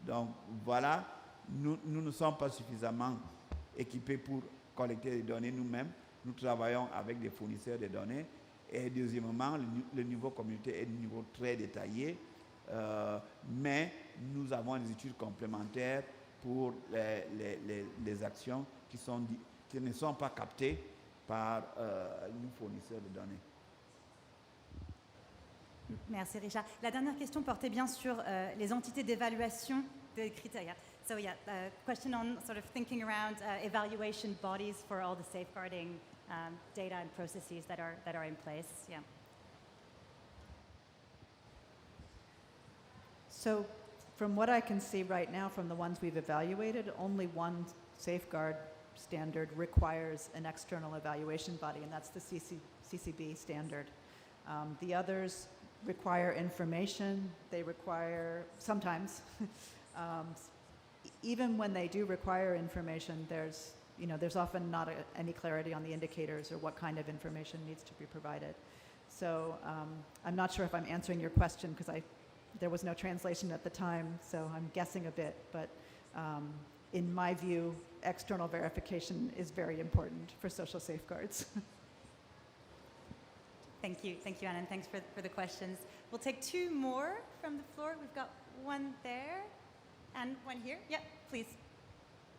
Donc voilà, nous ne sommes pas suffisamment équipés pour collecter les données nous-mêmes. Nous travaillons avec des fournisseurs de données. Et deuxièmement, le niveau communautaire est un niveau très détaillé, mais nous avons des études complémentaires pour les actions qui ne sont pas captées par nos fournisseurs de données. Merci Richard. La dernière question portait bien sur les entités d'évaluation des critères. So yeah, question on sort of thinking around evaluation bodies for all the safeguarding data and processes that are in place. Yeah. So from what I can see right now from the ones we've evaluated, only one safeguard standard requires an external evaluation body, and that's the CCB standard. The others require information. They require, sometimes, even when they do require information, there's often not any clarity on the indicators or what kind of information needs to be provided. So I'm not sure if I'm answering your question because there was no translation at the time, so I'm guessing a bit, but in my view, external verification is very important for social safeguards. Thank you, Anna, and thanks for the questions. We'll take two more from the floor. We've got one there and one here. Yep, please.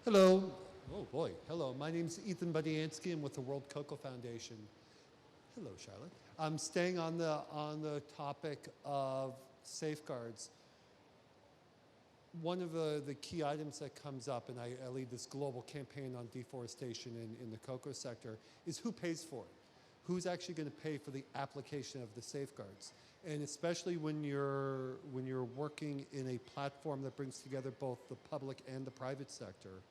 Hello. Oh boy, hello. My name's Ethan Bandiaky. I'm with the World Cocoa Foundation. Hello, Charlotte. I'm staying on the topic of safeguards. One of the key items that comes up, and I lead this global campaign on deforestation in the cocoa sector, is who pays for it? Who's actually going to pay for the application of the safeguards? And especially when you're working in a platform that brings together both the public and the private sector,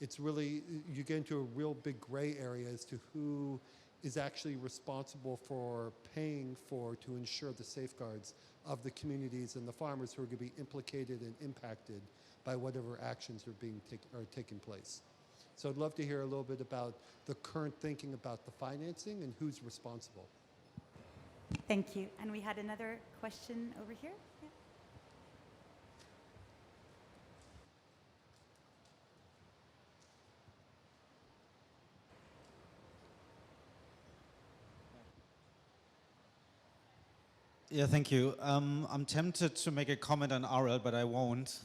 it's really, you get into a real big gray area as to who is actually responsible for paying to ensure the safeguards of the communities and the farmers who are going to be implicated and impacted by whatever actions are taking place. So I'd love to hear a little bit about the current thinking about the financing and who's responsible. Thank you. And we had another question over here. Yeah. Yeah, thank you. I'm tempted to make a comment on Arild, but I won't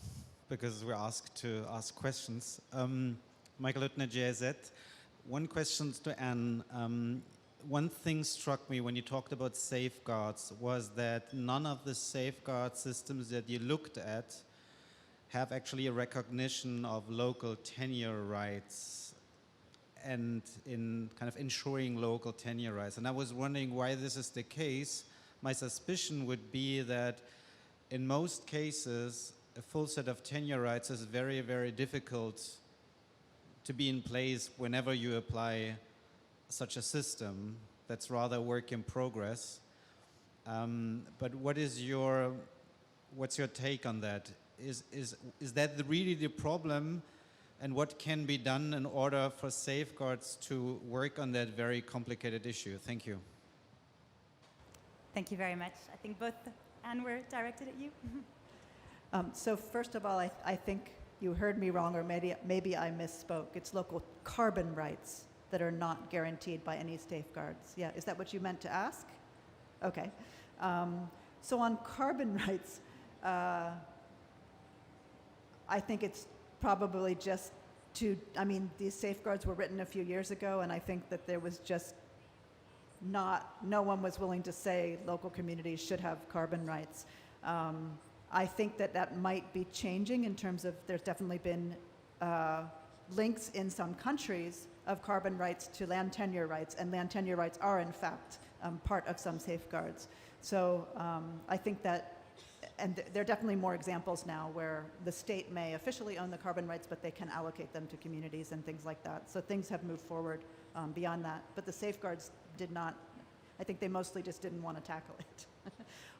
because we're asked to ask questions. Michael Hüttner, GIZ. One question to Anne. One thing struck me when you talked about safeguards was that none of the safeguard systems that you looked at have actually a recognition of local tenure rights and in kind of ensuring local tenure rights. And I was wondering why this is the case. My suspicion would be that in most cases, a full set of tenure rights is very, very difficult to be in place whenever you apply such a system. That's rather a work in progress. But what's your take on that? Is that really the problem? And what can be done in order for safeguards to work on that very complicated issue? Thank you. Thank you very much. I think both Anne were directed at you. So first of all, I think you heard me wrong, or maybe I misspoke. It's local carbon rights that are not guaranteed by any safeguards. Yeah, is that what you meant to ask? Okay. So on carbon rights, I think it's probably just these safeguards were written a few years ago, and I think that there was just no one was willing to say local communities should have carbon rights. I think that might be changing in terms of there's definitely been links in some countries of carbon rights to land tenure rights, and land tenure rights are in fact part of some safeguards. So I think that, and there are definitely more examples now where the state may officially own the carbon rights, but they can allocate them to communities and things like that. So things have moved forward beyond that. But the safeguards did not, I think they mostly just didn't want to tackle it.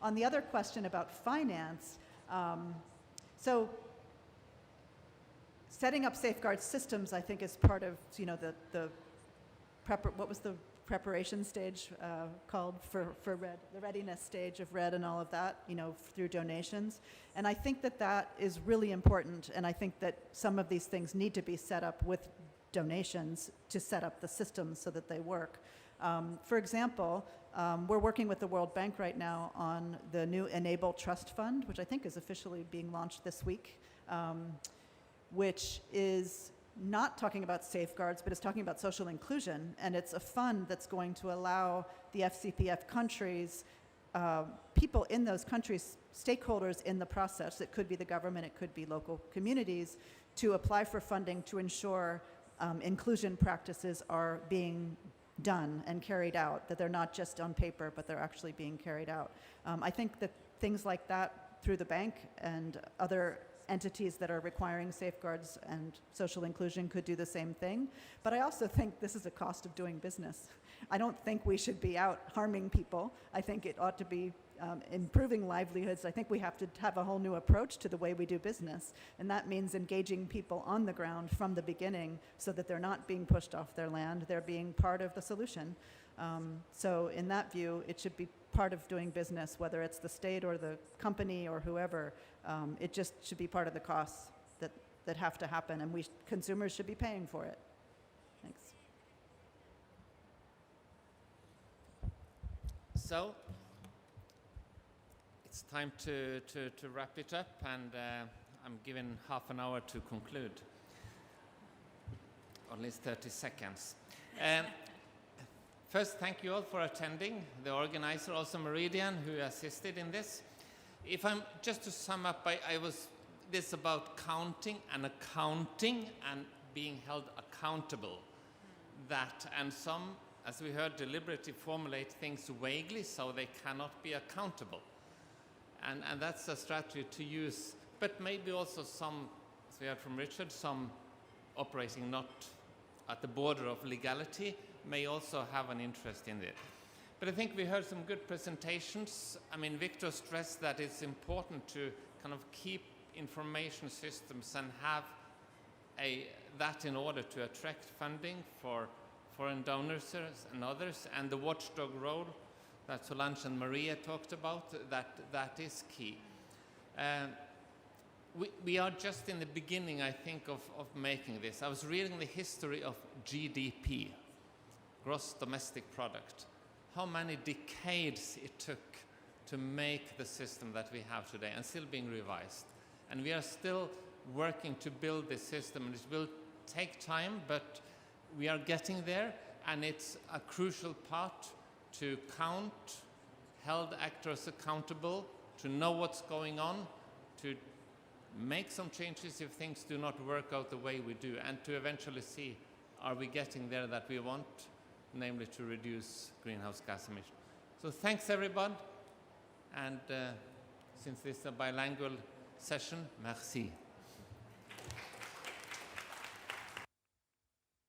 On the other question about finance, so setting up safeguard systems, I think, is part of, you know, what was the preparation stage called for RED, the readiness stage of RED and all of that, you know, through donations. And I think that that is really important, and I think that some of these things need to be set up with donations to set up the systems so that they work. For example, we're working with the World Bank right now on the new Enable Trust Fund, which I think is officially being launched this week, which is not talking about safeguards, but it's talking about social inclusion. And it's a fund that's going to allow the FCPF countries, people in those countries, stakeholders in the process, it could be the government, it could be local communities, to apply for funding to ensure inclusion practices are being done and carried out, that they're not just on paper, but they're actually being carried out. I think that things like that through the bank and other entities that are requiring safeguards and social inclusion could do the same thing. But I also think this is a cost of doing business. I don't think we should be out harming people. I think it ought to be improving livelihoods. I think we have to have a whole new approach to the way we do business. And that means engaging people on the ground from the beginning so that they're not being pushed off their land, they're being part of the solution. So in that view, it should be part of doing business, whether it's the state or the company or whoever. It just should be part of the costs that have to happen, and consumers should be paying for it. Thanks. So it's time to wrap it up, and I'm given half an hour to conclude, or at least 30 seconds. First, thank you all for attending, the organizer, also Meridian, who assisted in this. If I'm just to sum up, this about counting and accounting and being held accountable. And some, as we heard, deliberately formulate things vaguely so they cannot be accountable. And that's a strategy to use, but maybe also some, as we heard from Richard, some operating not at the border of legality may also have an interest in it. But I think we heard some good presentations. I mean, Victor stressed that it's important to kind of keep information systems and have that in order to attract funding for foreign donors and others, and the watchdog role that Solange and Maria talked about, that is key. We are just in the beginning, I think, of making this. I was reading the history of GDP, gross domestic product, how many decades it took to make the system that we have today, and still being revised. And we are still working to build this system, and it will take time, but we are getting there, and it's a crucial part to count, hold actors accountable, to know what's going on, to make some changes if things do not work out the way we do, and to eventually see, are we getting there that we want, namely to reduce greenhouse gas emissions. So thanks everyone, and since this is a bilingual session, merci.